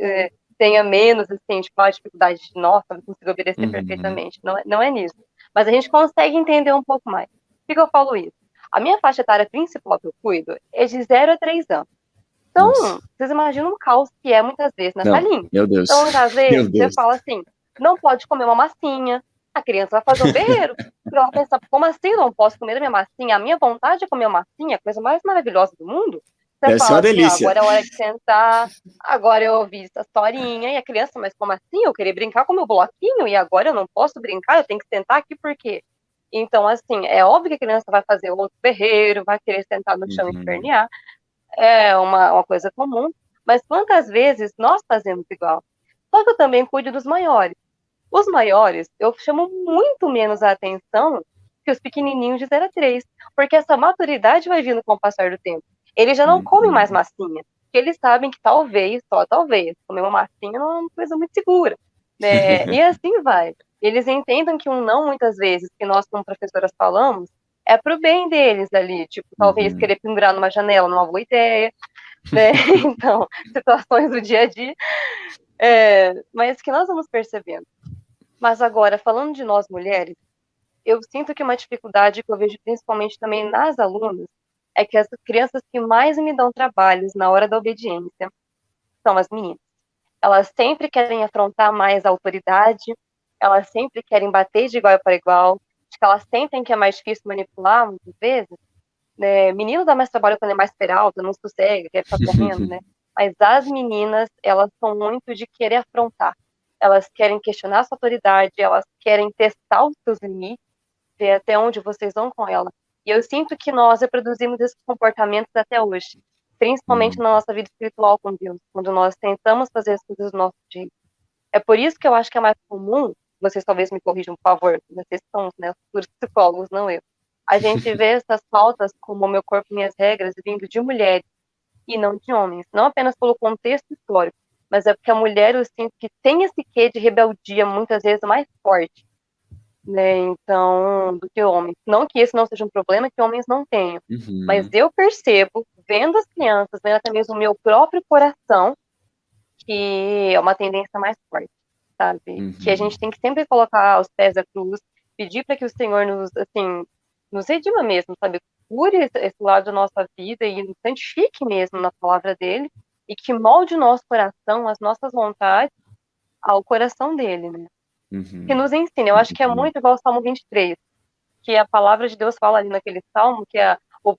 Speaker 2: tenha menos, assim, tipo, a dificuldade de, nossa, não consigo obedecer perfeitamente. Não é nisso. Mas a gente consegue entender um pouco mais. Por que eu falo isso? A minha faixa etária principal que eu cuido é de 0 a 3 anos. Então, vocês imaginam o caos que é muitas vezes na salinha.
Speaker 1: Meu Deus.
Speaker 2: Então, muitas vezes, você fala assim, não pode comer uma massinha, a criança vai fazer um berreiro. Ela vai pensar, como assim eu não posso comer a minha massinha? A minha vontade é comer uma massinha, a coisa mais maravilhosa do mundo. Você
Speaker 1: Deve ser
Speaker 2: fala
Speaker 1: uma
Speaker 2: assim,
Speaker 1: delícia.
Speaker 2: agora é hora de sentar, agora eu ouvi essa historinha, e a criança, mas como assim? Eu queria brincar com o meu bloquinho, e agora eu não posso brincar, eu tenho que sentar aqui por quê? Então, assim, é óbvio que a criança vai fazer outro berreiro, vai querer sentar no chão e espernear, é uma coisa comum, mas quantas vezes nós fazemos igual? Só que eu também cuido dos maiores. Os maiores, eu chamo muito menos a atenção que os pequenininhos de 0 a 3, porque essa maturidade vai vindo com o passar do tempo. Eles já não comem mais massinha, porque eles sabem que talvez, só talvez, comer uma massinha não é uma coisa muito segura, né? E assim vai. Eles entendem que um não, muitas vezes, que nós como professoras falamos, é pro bem deles ali, tipo, talvez querer pendurar numa janela não é uma boa ideia, né? Então, situações do dia a dia, mas que nós vamos percebendo. Mas agora, falando de nós mulheres, eu sinto que uma dificuldade que eu vejo principalmente também nas alunas é que as crianças que mais me dão trabalhos na hora da obediência são as meninas. Elas sempre querem afrontar mais a autoridade, elas sempre querem bater de igual para igual, acho que elas sentem que é mais difícil manipular, muitas vezes, né? Menino dá mais trabalho quando é mais peralta, não sossega, quer ficar correndo, né? Mas as meninas, elas são muito de querer afrontar. Elas querem questionar a sua autoridade, elas querem testar os seus limites, ver até onde vocês vão com ela. E eu sinto que nós reproduzimos esses comportamentos até hoje, principalmente na nossa vida espiritual com Deus, quando nós tentamos fazer as coisas do nosso jeito. É por isso que eu acho que é mais comum, vocês talvez me corrijam, por favor, vocês são, né, os psicólogos, não eu. A gente vê essas pautas como o meu corpo, minhas regras, vindo de mulheres e não de homens. Não apenas pelo contexto histórico, mas é porque a mulher, eu sinto que tem esse quê de rebeldia muitas vezes mais forte. né? Então, do que homens. Não que esse não seja um problema que homens não tenham, mas
Speaker 1: Uhum,
Speaker 2: eu percebo, vendo as crianças, vendo até mesmo o meu próprio coração, que é uma tendência mais forte, sabe? Que a gente
Speaker 1: uhum,
Speaker 2: tem que sempre colocar aos pés da cruz, pedir para que o Senhor nos, assim, nos redima mesmo, sabe? Cure esse lado da nossa vida e nos santifique mesmo na palavra dele e que molde o nosso coração, as nossas vontades ao coração dele, né? Que
Speaker 1: uhum.
Speaker 2: nos ensine. Eu acho que é
Speaker 1: Muito bom.
Speaker 2: muito igual ao Salmo 23, que a palavra de Deus fala ali naquele salmo que o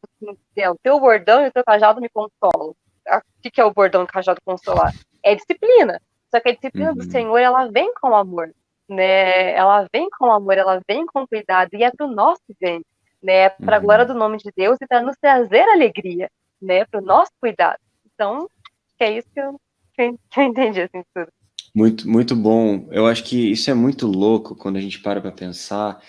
Speaker 2: teu bordão e o teu cajado me consolam. O que é o bordão e o cajado consolar? É disciplina. Só que a disciplina do
Speaker 1: Uhum,
Speaker 2: Senhor, ela vem com amor, né? Ela vem com amor, ela vem com cuidado e é para o nosso bem, né? Para a glória
Speaker 1: uhum.
Speaker 2: do nome de Deus e para nos trazer alegria, né? Para o nosso cuidado. Então, que é isso que eu entendi assim tudo.
Speaker 1: Muito, muito bom. Eu acho que isso é muito louco quando a gente para pensar,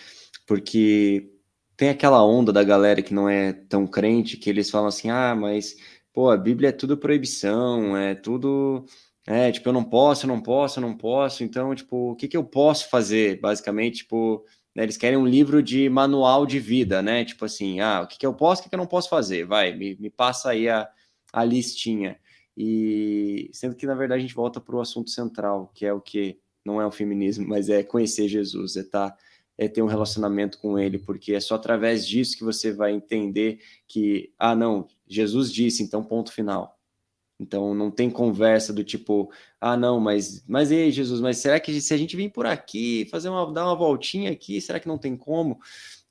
Speaker 1: porque tem aquela onda da galera que não é tão crente, que eles falam assim, ah, mas, pô, a Bíblia é tudo proibição, é tudo, tipo, eu não posso, eu não posso, eu não posso, então, tipo, o que que eu posso fazer, basicamente, tipo, né, eles querem um livro de manual de vida, né, tipo assim, ah, o que que eu posso, o que que eu não posso fazer, vai, me passa aí a listinha. E sendo que, na verdade, a gente volta para o assunto central, que é o que não é o feminismo, mas é conhecer Jesus, é ter um relacionamento com ele, porque é só através disso que você vai entender que, ah, não, Jesus disse, então ponto final. Então não tem conversa do tipo, ah, não, mas ei, Jesus, mas será que se a gente vir por aqui, dar uma voltinha aqui, será que não tem como?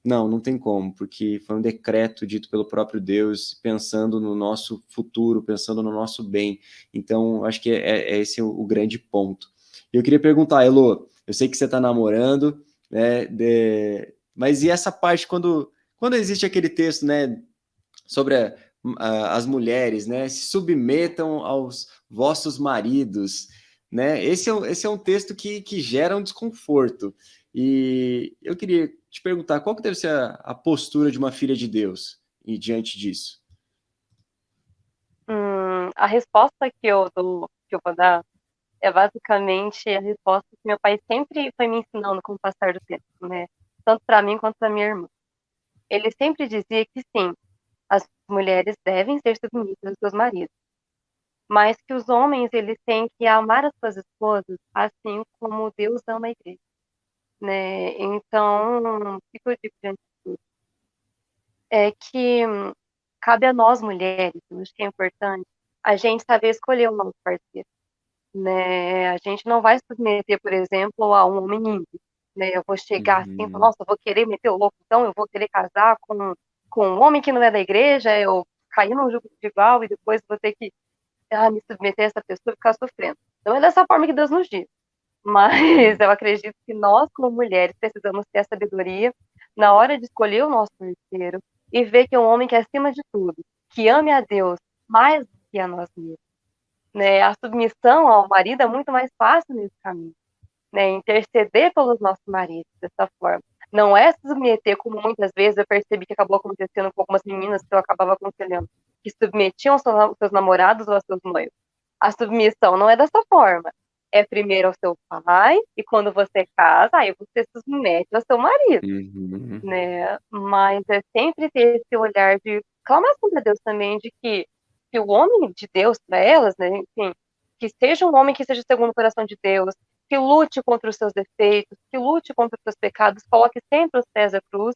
Speaker 1: Não, não tem como, porque foi um decreto dito pelo próprio Deus, pensando no nosso futuro, pensando no nosso bem. Então, acho que é esse o grande ponto. Eu queria perguntar, Elô, eu sei que você está namorando, né? Mas e essa parte quando existe aquele texto, né, sobre as mulheres, né, se submetam aos vossos maridos, né? Esse é um texto que gera um desconforto. E eu queria te perguntar, qual que deve ser a postura de uma filha de Deus e diante disso?
Speaker 2: A resposta que eu vou dar é basicamente a resposta que meu pai sempre foi me ensinando com o passar do tempo, né? Tanto para mim quanto para minha irmã. Ele sempre dizia que sim, as mulheres devem ser submissas aos seus maridos, mas que os homens eles têm que amar as suas esposas assim como Deus ama a igreja, né? Então, o que eu digo diante disso? É que cabe a nós mulheres, eu acho que é importante a gente saber escolher o nosso parceiro, né? A gente não vai se submeter, por exemplo, a um homem ímpio, né? Eu vou chegar assim, e falar,
Speaker 1: Uhum,
Speaker 2: nossa, eu vou querer meter o louco, então eu vou querer casar com um homem que não é da igreja, eu cair num jogo de igual e depois vou ter que me submeter a essa pessoa e ficar sofrendo. Então é dessa forma que Deus nos diz. Mas
Speaker 1: uhum,
Speaker 2: eu acredito que nós, como mulheres, precisamos ter a sabedoria na hora de escolher o nosso parceiro e ver que é um homem que é acima de tudo, que ame a Deus mais do que a nós mesmos, né? A submissão ao marido é muito mais fácil nesse caminho, né? Interceder pelos nossos maridos dessa forma. Não é se submeter, como muitas vezes eu percebi que acabou acontecendo com algumas meninas que eu acabava aconselhando, que submetiam seus namorados ou aos seus noivos. A submissão não é dessa forma. É primeiro ao seu pai, e quando você casa, aí você se submete ao seu marido,
Speaker 1: uhum,
Speaker 2: né? Mas é sempre ter esse olhar de clamar sempre a Deus também, de que o homem de Deus para elas, né? Enfim, que seja um homem que seja segundo o coração de Deus, que lute contra os seus defeitos, que lute contra os seus pecados, coloque sempre os pés à cruz.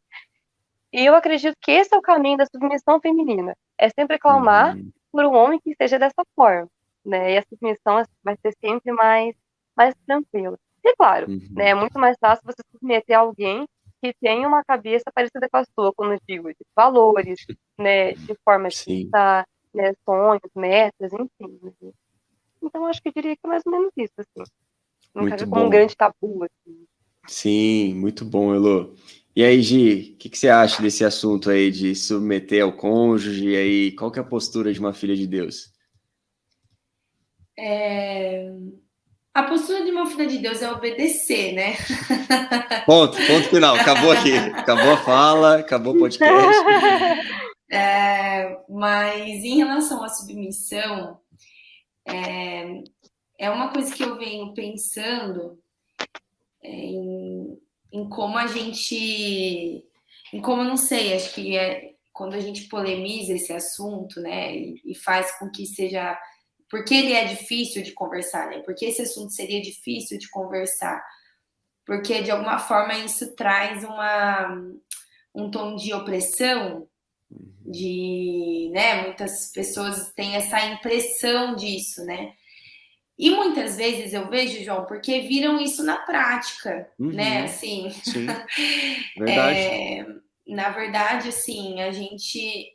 Speaker 2: E eu acredito que esse é o caminho da submissão feminina. É sempre clamar
Speaker 1: uhum,
Speaker 2: por um homem que seja dessa forma, né? E a submissão vai ser sempre mais tranquila. E claro, né, é
Speaker 1: uhum.
Speaker 2: muito mais fácil você submeter a alguém que tem uma cabeça parecida com a sua, quando eu digo de valores, né, de forma de
Speaker 1: Sim,
Speaker 2: pensar, né, sonhos, metas, enfim. Né? Então, acho que eu diria que é mais ou menos isso, assim. Não quero
Speaker 1: muito
Speaker 2: ver como um
Speaker 1: bom.
Speaker 2: grande tabu, assim.
Speaker 1: Sim, muito bom, Elô. E aí, Gi, o que que você acha desse assunto aí de submeter ao cônjuge? E aí, qual que é a postura de uma filha de Deus?
Speaker 3: A postura de uma filha de Deus é obedecer, né?
Speaker 1: Ponto final. Acabou aqui. Acabou a fala, acabou o podcast.
Speaker 3: Mas em relação à submissão, é uma coisa que eu venho pensando em como a gente, em como, não sei, acho que quando a gente polemiza esse assunto, né, e faz com que seja, porque ele é difícil de conversar, né, porque esse assunto seria difícil de conversar, porque de alguma forma isso traz um tom de opressão, de, né, muitas pessoas têm essa impressão disso, né, e muitas vezes eu vejo, João, porque viram isso na prática, né? Assim,
Speaker 1: sim, verdade.
Speaker 3: Na verdade, assim, a gente.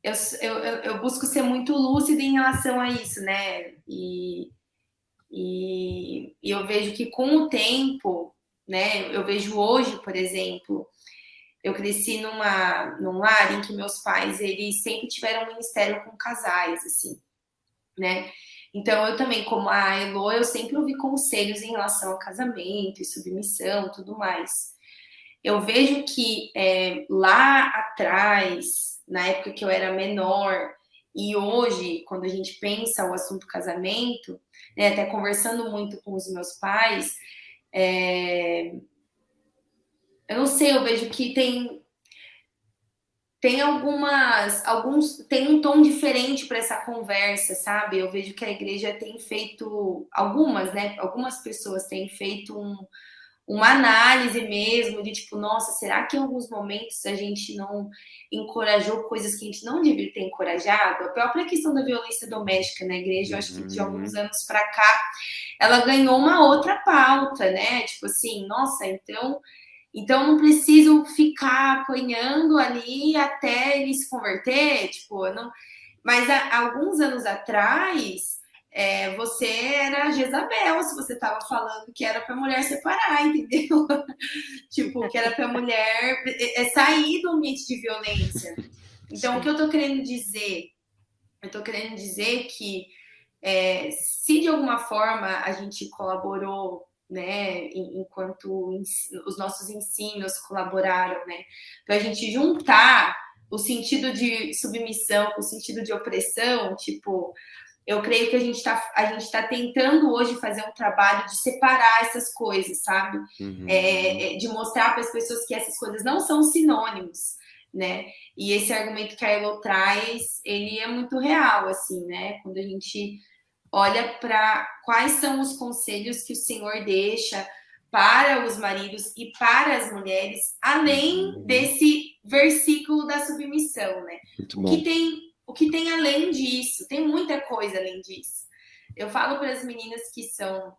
Speaker 3: Eu busco ser muito lúcida em relação a isso, né? E eu vejo que com o tempo, né? Eu vejo hoje, por exemplo, eu cresci num lar em que meus pais, eles sempre tiveram um ministério com casais, assim, né? Então, eu também, como a Elo, eu sempre ouvi conselhos em relação ao casamento e submissão, tudo mais. Eu vejo que lá atrás, na época que eu era menor, e hoje, quando a gente pensa o assunto casamento, né, até conversando muito com os meus pais, eu não sei, eu vejo que tem tem um tom diferente para essa conversa, sabe? Eu vejo que a igreja tem feito, algumas pessoas têm feito uma análise mesmo de tipo, nossa, será que em alguns momentos a gente não encorajou coisas que a gente não deveria ter encorajado? A própria questão da violência doméstica na igreja, eu acho que de alguns anos para cá, ela ganhou uma outra pauta, né? Tipo assim, nossa, então não preciso ficar apanhando ali até ele se converter, tipo, não. Mas há alguns anos atrás, você era Jezabel se você estava falando que era para a mulher separar, entendeu? Tipo, que era para a mulher sair do ambiente de violência. Então, o que eu estou querendo dizer? Eu estou querendo dizer que se de alguma forma a gente colaborou, né, enquanto os nossos ensinos colaboraram, né, para a gente juntar o sentido de submissão com o sentido de opressão, tipo, eu creio que a gente tá tentando hoje fazer um trabalho de separar essas coisas, sabe? De mostrar para as pessoas que essas coisas não são sinônimos, né? E esse argumento que a Elo traz, ele é muito real, assim, né? Quando a gente olha para quais são os conselhos que o Senhor deixa para os maridos e para as mulheres, além desse versículo da submissão, né? O que tem além disso? Tem muita coisa além disso. Eu falo para as meninas que estão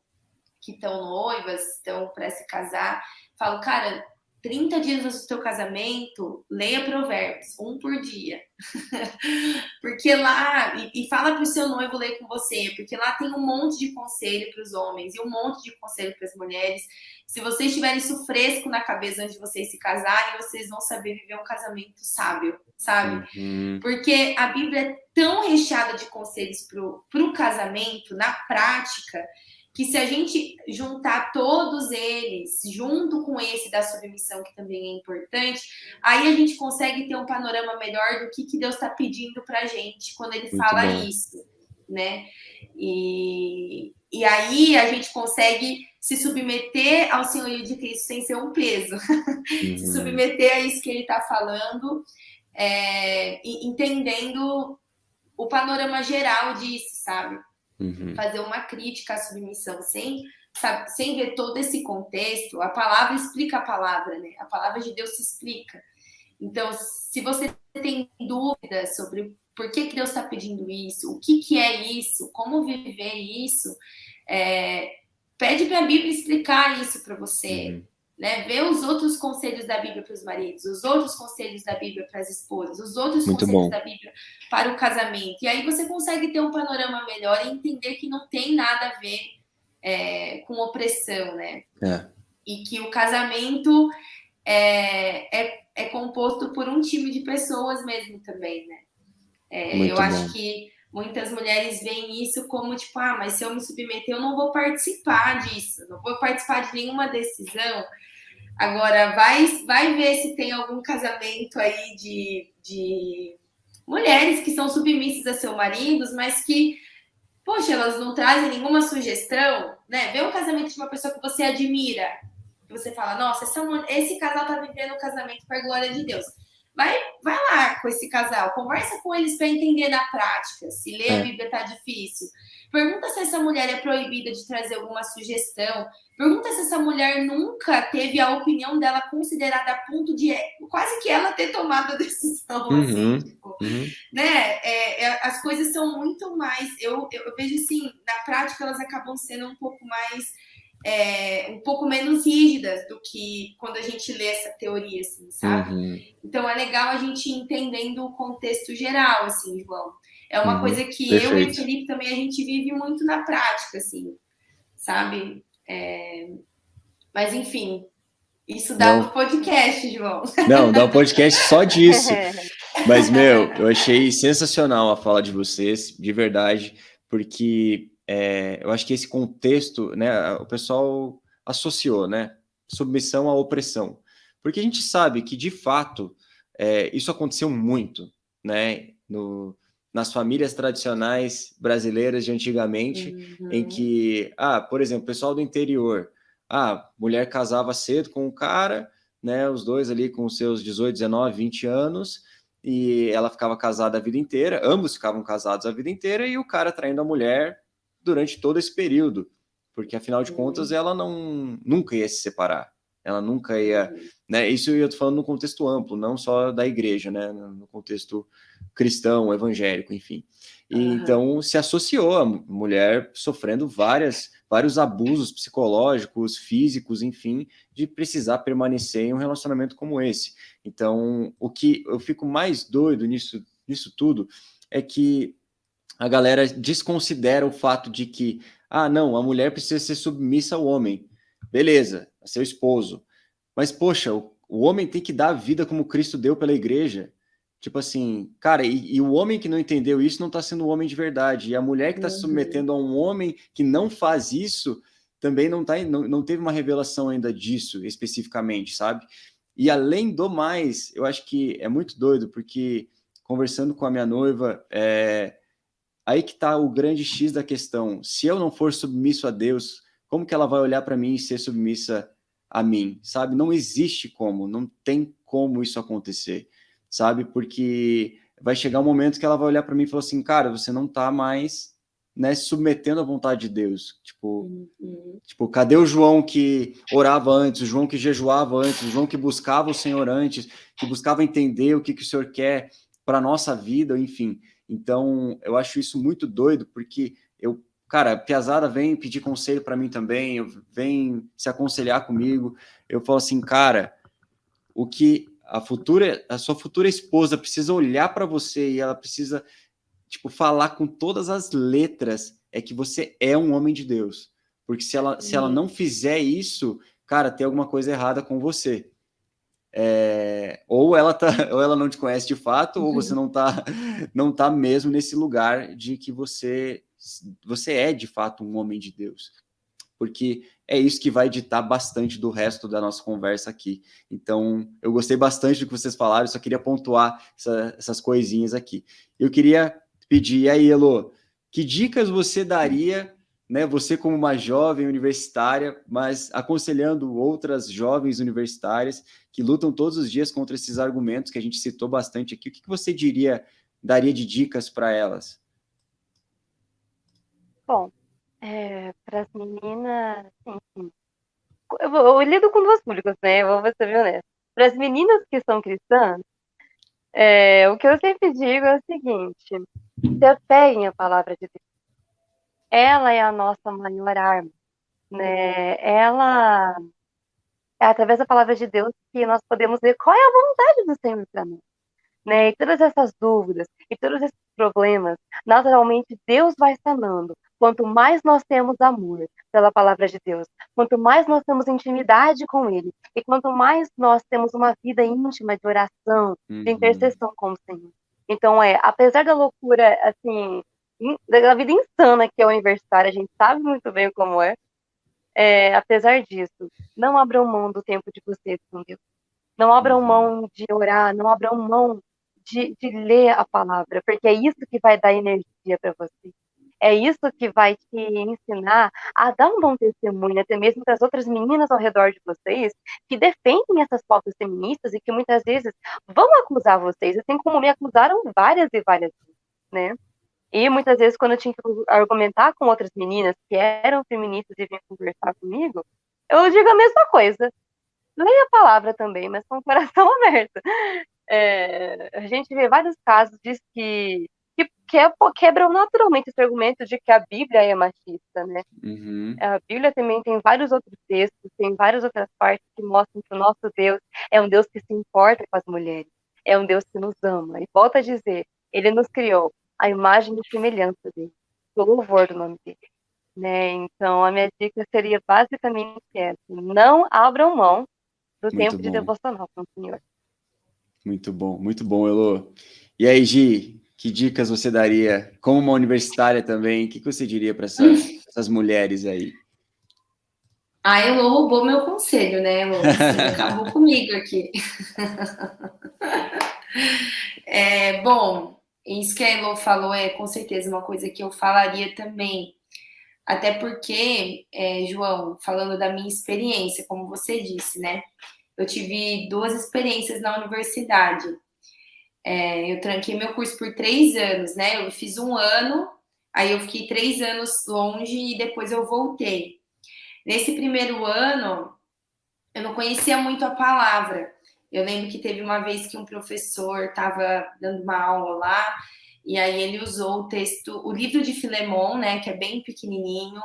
Speaker 3: noivas, estão para se casar, falo, cara, 30 dias do teu casamento, leia Provérbios, 1 por dia. Porque lá, e fala para o seu noivo ler com você, porque lá tem um monte de conselho para os homens e um monte de conselho para as mulheres. Se vocês tiverem isso fresco na cabeça antes de vocês se casarem, vocês vão saber viver um casamento sábio, sabe? Porque a Bíblia é tão recheada de conselhos para o casamento, na prática, que se a gente juntar todos eles, junto com esse da submissão, que também é importante, aí a gente consegue ter um panorama melhor do que Deus está pedindo para a gente quando ele fala isso, né? E aí a gente consegue se submeter ao senhorio de Cristo sem ser um peso, se submeter a isso que ele está falando, entendendo o panorama geral disso, sabe? Fazer uma crítica à submissão sem ver todo esse contexto. A palavra explica a palavra, né? A palavra de Deus se explica. Então, se você tem dúvidas sobre por que Deus está pedindo isso, o que é isso, como viver isso, pede para a Bíblia explicar isso para você. Né? Vê os outros conselhos da Bíblia para os maridos, os outros conselhos da Bíblia para as esposas, os outros conselhos da Bíblia para o casamento. E aí você consegue ter um panorama melhor e entender que não tem nada a ver com opressão, né? E que o casamento é composto por um time de pessoas mesmo também, né? Eu acho que muitas mulheres veem isso como tipo, mas se eu me submeter, eu não vou participar disso, não vou participar de nenhuma decisão. Agora, vai ver se tem algum casamento aí de mulheres que são submissas a seus maridos, mas que, poxa, elas não trazem nenhuma sugestão, né? Vê um casamento de uma pessoa que você admira, você fala, nossa, esse casal tá vivendo o casamento para a glória de Deus. Vai lá com esse casal, conversa com eles para entender na prática. Se ler a Bíblia tá difícil, pergunta se essa mulher é proibida de trazer alguma sugestão. Pergunta se essa mulher nunca teve a opinião dela considerada a ponto de quase que ela ter tomado a decisão, assim, tipo, né? As coisas são muito mais. Eu vejo assim, na prática elas acabam sendo um pouco mais. Um pouco menos rígidas do que quando a gente lê essa teoria, assim, sabe? Então é legal a gente ir entendendo o contexto geral, assim, João. É uma coisa que
Speaker 1: Perfeito.
Speaker 3: eu e o Felipe também a gente vive muito na prática, assim, sabe? Mas enfim, isso dá pro podcast, João.
Speaker 1: Não, dá um podcast só disso. Mas, meu, eu achei sensacional a fala de vocês, de verdade, porque eu acho que esse contexto, né, o pessoal associou, né, submissão à opressão, porque a gente sabe que, de fato, isso aconteceu muito, né, nas famílias tradicionais brasileiras de antigamente, em que, por exemplo, o pessoal do interior, mulher casava cedo com um cara, né, os dois ali com seus 18, 19, 20 anos, e ela ficava casada a vida inteira, ambos ficavam casados a vida inteira, e o cara traindo a mulher durante todo esse período, porque afinal de contas ela nunca ia se separar, ela nunca ia, né, isso eu tô falando no contexto amplo, não só da igreja, né, no contexto cristão, evangélico, enfim. E então se associou a mulher sofrendo vários abusos psicológicos, físicos, enfim, de precisar permanecer em um relacionamento como esse. Então, o que eu fico mais doido nisso tudo é que a galera desconsidera o fato de que, não, a mulher precisa ser submissa ao homem. Beleza, é seu esposo. Mas, poxa, o homem tem que dar a vida como Cristo deu pela igreja. Tipo assim, cara, e o homem que não entendeu isso não está sendo um homem de verdade. E a mulher que está se submetendo a um homem que não faz isso também não teve uma revelação ainda disso especificamente, sabe? E além do mais, eu acho que é muito doido, porque conversando com a minha noiva, aí que está o grande X da questão. Se eu não for submisso a Deus, como que ela vai olhar para mim e ser submissa a mim, sabe? Não existe como, não tem como isso acontecer, sabe? Porque vai chegar um momento que ela vai olhar para mim e falar assim, cara, você não está mais, né, se submetendo à vontade de Deus. Tipo, cadê o João que orava antes, o João que jejuava antes, o João que buscava o Senhor antes, que buscava entender o que o Senhor quer para a nossa vida, enfim. Então, eu acho isso muito doido, porque cara, a piazada vem pedir conselho para mim também, vem se aconselhar comigo, eu falo assim, cara, o que a sua futura esposa precisa olhar para você e ela precisa, tipo, falar com todas as letras é que você é um homem de Deus. Porque se ela não fizer isso, cara, tem alguma coisa errada com você. Ou ela não te conhece de fato, ou você não tá mesmo nesse lugar de que você é de fato um homem de Deus. Porque é isso que vai ditar bastante do resto da nossa conversa aqui. Então, eu gostei bastante do que vocês falaram, só queria pontuar essas coisinhas aqui. Eu queria pedir, aí, Elô, que dicas você daria, né, você como uma jovem universitária, mas aconselhando outras jovens universitárias que lutam todos os dias contra esses argumentos que a gente citou bastante aqui, o que você daria de dicas para elas?
Speaker 2: Bom, para as meninas, enfim, eu lido com duas públicas, né? Eu vou ser bem honesta. Para as meninas que são cristãs, o que eu sempre digo é o seguinte: se apeguem à palavra de Deus. Ela é a nossa maior arma, né? Ela é através da palavra de Deus que nós podemos ver qual é a vontade do Senhor para nós, né? E todas essas dúvidas e todos esses problemas, naturalmente Deus vai sanando. Quanto mais nós temos amor pela palavra de Deus, quanto mais nós temos intimidade com Ele, e quanto mais nós temos uma vida íntima de oração, de intercessão com o Senhor. Então, apesar da loucura, assim, da vida insana que é o universitário, a gente sabe muito bem como apesar disso, não abram mão do tempo de vocês com Deus. Não abram mão de orar, não abram mão de ler a palavra, porque é isso que vai dar energia para você. É isso que vai te ensinar a dar um bom testemunho, até mesmo para as outras meninas ao redor de vocês, que defendem essas pautas feministas e que muitas vezes vão acusar vocês, assim como me acusaram várias e várias vezes, né? E muitas vezes, quando eu tinha que argumentar com outras meninas que eram feministas e vinham conversar comigo, eu digo a mesma coisa. Leia a palavra também, mas com o coração aberto. A gente vê vários casos que quebram naturalmente esse argumento de que a Bíblia é machista, né?
Speaker 1: Uhum.
Speaker 2: A Bíblia também tem vários outros textos, tem várias outras partes que mostram que o nosso Deus é um Deus que se importa com as mulheres, é um Deus que nos ama. E volta a dizer, ele nos criou a imagem e semelhança dele, o louvor do nome dele, né? Então, a minha dica seria basicamente essa: não abram mão do
Speaker 1: Muito
Speaker 2: tempo de
Speaker 1: bom.
Speaker 2: devocional com o Senhor.
Speaker 1: Muito bom, Elô. E aí, Gi, que dicas você daria, como uma universitária também, o que você diria para essas mulheres aí?
Speaker 3: A Elo roubou meu conselho, né, Elo? Você acabou comigo aqui. Bom, isso que a Elo falou é com certeza uma coisa que eu falaria também. Até porque, João, falando da minha experiência, como você disse, né? Eu tive 2 experiências na universidade. Eu tranquei meu curso por 3 anos, né? Eu fiz 1 ano, aí eu fiquei 3 anos longe e depois eu voltei. Nesse primeiro ano, eu não conhecia muito a palavra. Eu lembro que teve uma vez que um professor estava dando uma aula lá, e aí ele usou o texto, o livro de Filemon, né, que é bem pequenininho,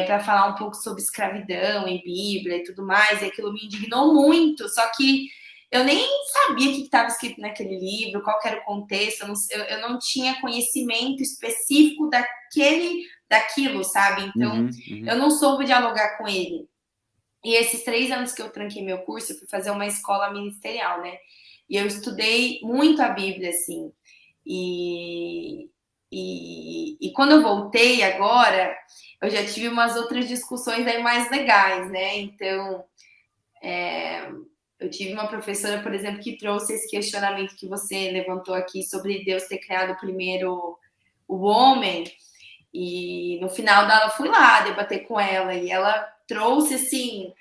Speaker 3: para falar um pouco sobre escravidão e Bíblia e tudo mais, e aquilo me indignou muito, só que eu nem sabia o que estava escrito naquele livro, qual era o contexto, eu não tinha conhecimento específico daquilo, sabe? Então, eu não soube dialogar com ele. E esses 3 anos que eu tranquei meu curso, eu fui fazer uma escola ministerial, né? E eu estudei muito a Bíblia, assim. E quando eu voltei agora, eu já tive umas outras discussões aí mais legais, né? Então, eu tive uma professora, por exemplo, que trouxe esse questionamento que você levantou aqui sobre Deus ter criado primeiro o homem. E no final da aula, fui lá debater com ela. E ela trouxe, assim,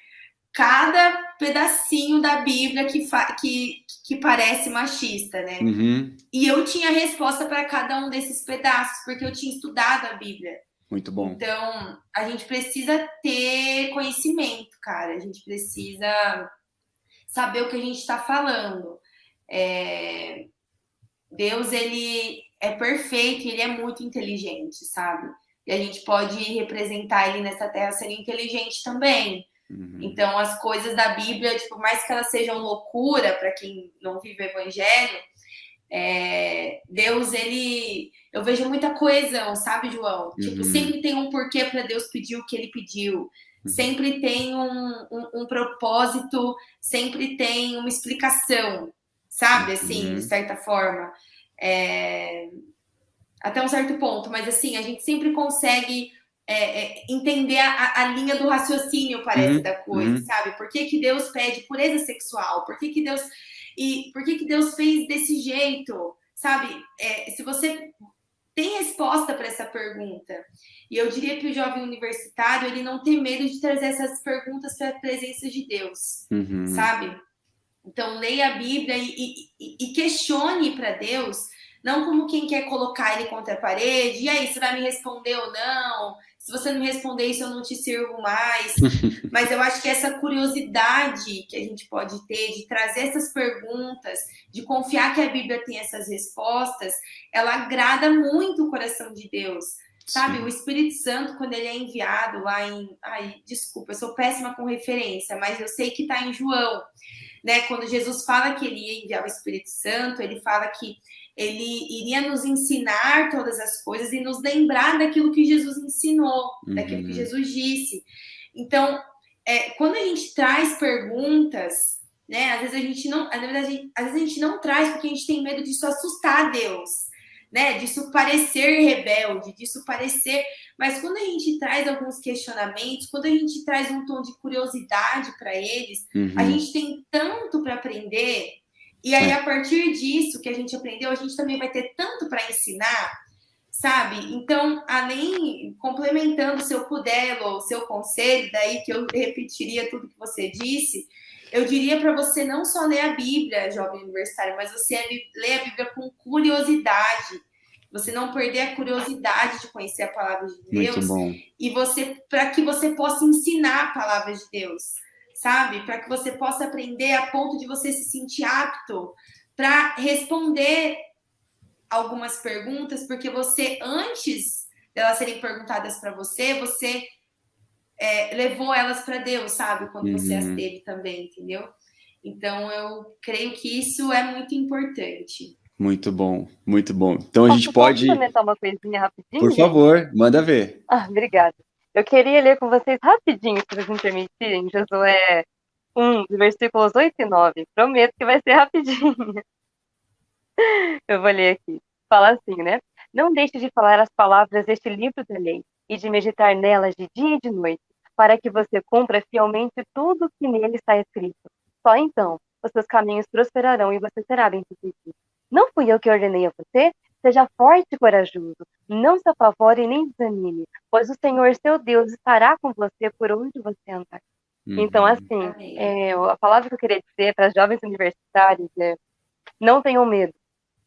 Speaker 3: cada pedacinho da Bíblia que parece machista, né?
Speaker 1: Uhum.
Speaker 3: E eu tinha resposta para cada um desses pedaços, porque eu tinha estudado a Bíblia.
Speaker 1: Muito bom.
Speaker 3: Então, a gente precisa ter conhecimento, cara. A gente precisa saber o que a gente está falando. Deus, ele é perfeito e ele é muito inteligente, sabe? E a gente pode representar ele nessa terra sendo inteligente também.
Speaker 1: Uhum.
Speaker 3: Então, as coisas da Bíblia, tipo, mais que elas sejam loucura para quem não vive o evangelho, Deus, ele... Eu vejo muita coesão, sabe, João? Tipo, sempre tem um porquê para Deus pedir o que ele pediu. Sempre tem um propósito, sempre tem uma explicação, sabe? Assim, de certa forma. Até um certo ponto, mas assim, a gente sempre consegue entender a linha do raciocínio, parece, da coisa, sabe? Por que Deus pede pureza sexual? Por que Deus fez desse jeito? Sabe? Se você tem resposta para essa pergunta, e eu diria que o jovem universitário, ele não tem medo de trazer essas perguntas para a presença de Deus, sabe? Então, leia a Bíblia e questione para Deus, não como quem quer colocar ele contra a parede, e aí, você vai me responder ou não? Se você não me responder isso, eu não te sirvo mais. Mas eu acho que essa curiosidade que a gente pode ter de trazer essas perguntas, de confiar que a Bíblia tem essas respostas, ela agrada muito o coração de Deus. Sabe, sim. O Espírito Santo, quando ele é enviado lá em... Ai, desculpa, eu sou péssima com referência, mas eu sei que está em João, né? Quando Jesus fala que ele ia enviar o Espírito Santo, ele fala que ele iria nos ensinar todas as coisas e nos lembrar daquilo que Jesus ensinou, daquilo que Jesus disse. Então, quando a gente traz perguntas, né? Às vezes a gente não, às vezes a gente não traz porque a gente tem medo disso assustar Deus, né? Disso parecer rebelde, disso parecer... Mas quando a gente traz alguns questionamentos, quando a gente traz um tom de curiosidade para eles, a gente tem tanto para aprender. E aí, a partir disso que a gente aprendeu, a gente também vai ter tanto para ensinar, sabe? Então, complementando, se eu puder, o seu conselho, daí que eu repetiria tudo que você disse, eu diria para você não só ler a Bíblia, jovem universitário, mas você ler a Bíblia com curiosidade. Você não perder a curiosidade de conhecer a palavra de Deus.
Speaker 1: Muito bom.
Speaker 3: E para que você possa ensinar a palavra de Deus, sabe? Para que você possa aprender a ponto de você se sentir apto para responder algumas perguntas, porque você, antes delas serem perguntadas para você, levou elas para Deus, sabe? Quando você as teve também, entendeu? Então, eu creio que isso é muito importante.
Speaker 1: Muito bom, muito bom. Então, a gente pode...
Speaker 2: Posso comentar uma coisinha rapidinho,
Speaker 1: Por favor, manda ver.
Speaker 2: Obrigada. Eu queria ler com vocês rapidinho, se vocês me permitirem, Josué 1, versículos 8 e 9. Prometo que vai ser rapidinho. Eu vou ler aqui. Fala assim, né? Não deixe de falar as palavras deste livro da lei e de meditar nelas de dia e de noite, para que você cumpra fielmente tudo o que nele está escrito. Só então os seus caminhos prosperarão e você será bem-sucedido. Não fui eu que ordenei a você? Seja forte e corajoso. Não se apavore nem desanime, pois o Senhor, seu Deus, estará com você por onde você andar. Então, assim, a palavra que eu queria dizer para as jovens universitárias é: não tenham medo,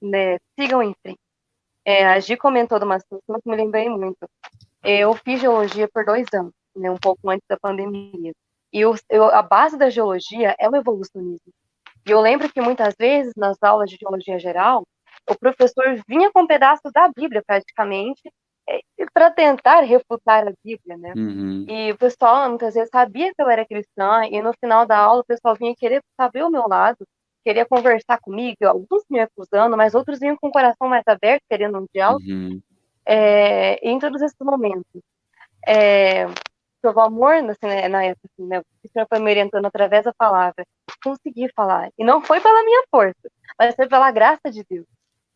Speaker 2: né? Sigam em frente. A Gi comentou de uma situação que me lembrei muito. Eu fiz geologia por 2 anos, né, um pouco antes da pandemia. E a base da geologia é o evolucionismo. E eu lembro que muitas vezes, nas aulas de geologia geral, o professor vinha com um pedaço da Bíblia, praticamente, para tentar refutar a Bíblia, né? E o pessoal, muitas vezes, sabia que eu era cristã, e no final da aula o pessoal vinha querer saber o meu lado, queria conversar comigo, alguns me acusando, mas outros vinham com o coração mais aberto, querendo um diálogo. Em todos esses momentos, provar amor, assim, né, na época, assim, né, o Senhor foi me orientando através da palavra, consegui falar, e não foi pela minha força, mas foi pela graça de Deus,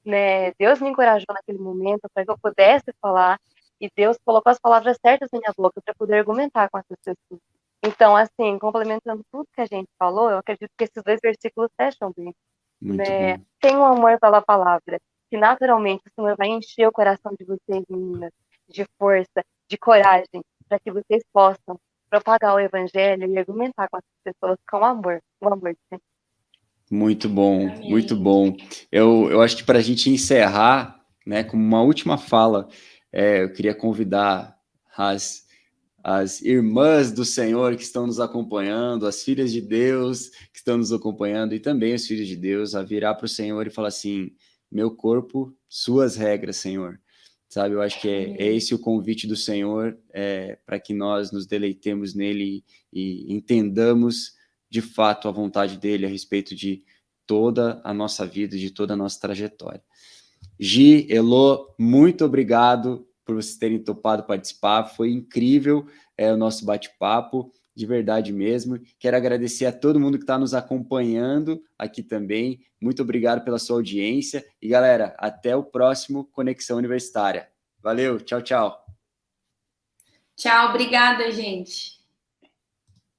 Speaker 2: né? Deus me encorajou naquele momento para que eu pudesse falar, e Deus colocou as palavras certas na minha boca para poder argumentar com essas pessoas. Então, assim, complementando tudo que a gente falou, eu acredito que esses 2 versículos fecham bem. Né? Tenham amor pela palavra, que naturalmente o Senhor vai encher o coração de vocês, meninas, de força, de coragem, para que vocês possam propagar o evangelho e argumentar com as pessoas com amor, o amor de Deus.
Speaker 1: Muito bom, muito bom. Eu acho que para a gente encerrar, né, como uma última fala, eu queria convidar as irmãs do Senhor que estão nos acompanhando, as filhas de Deus que estão nos acompanhando e também os filhos de Deus a virar para o Senhor e falar assim: meu corpo, suas regras, Senhor. Sabe, eu acho que é esse o convite do Senhor, para que nós nos deleitemos nele e entendamos de fato a vontade dele a respeito de toda a nossa vida, de toda a nossa trajetória. Gi, Elô, muito obrigado por vocês terem topado participar, foi incrível o nosso bate-papo, de verdade mesmo. Quero agradecer a todo mundo que está nos acompanhando aqui também, muito obrigado pela sua audiência, e galera, até o próximo Conexão Universitária. Valeu, tchau, tchau.
Speaker 3: Tchau, obrigada, gente.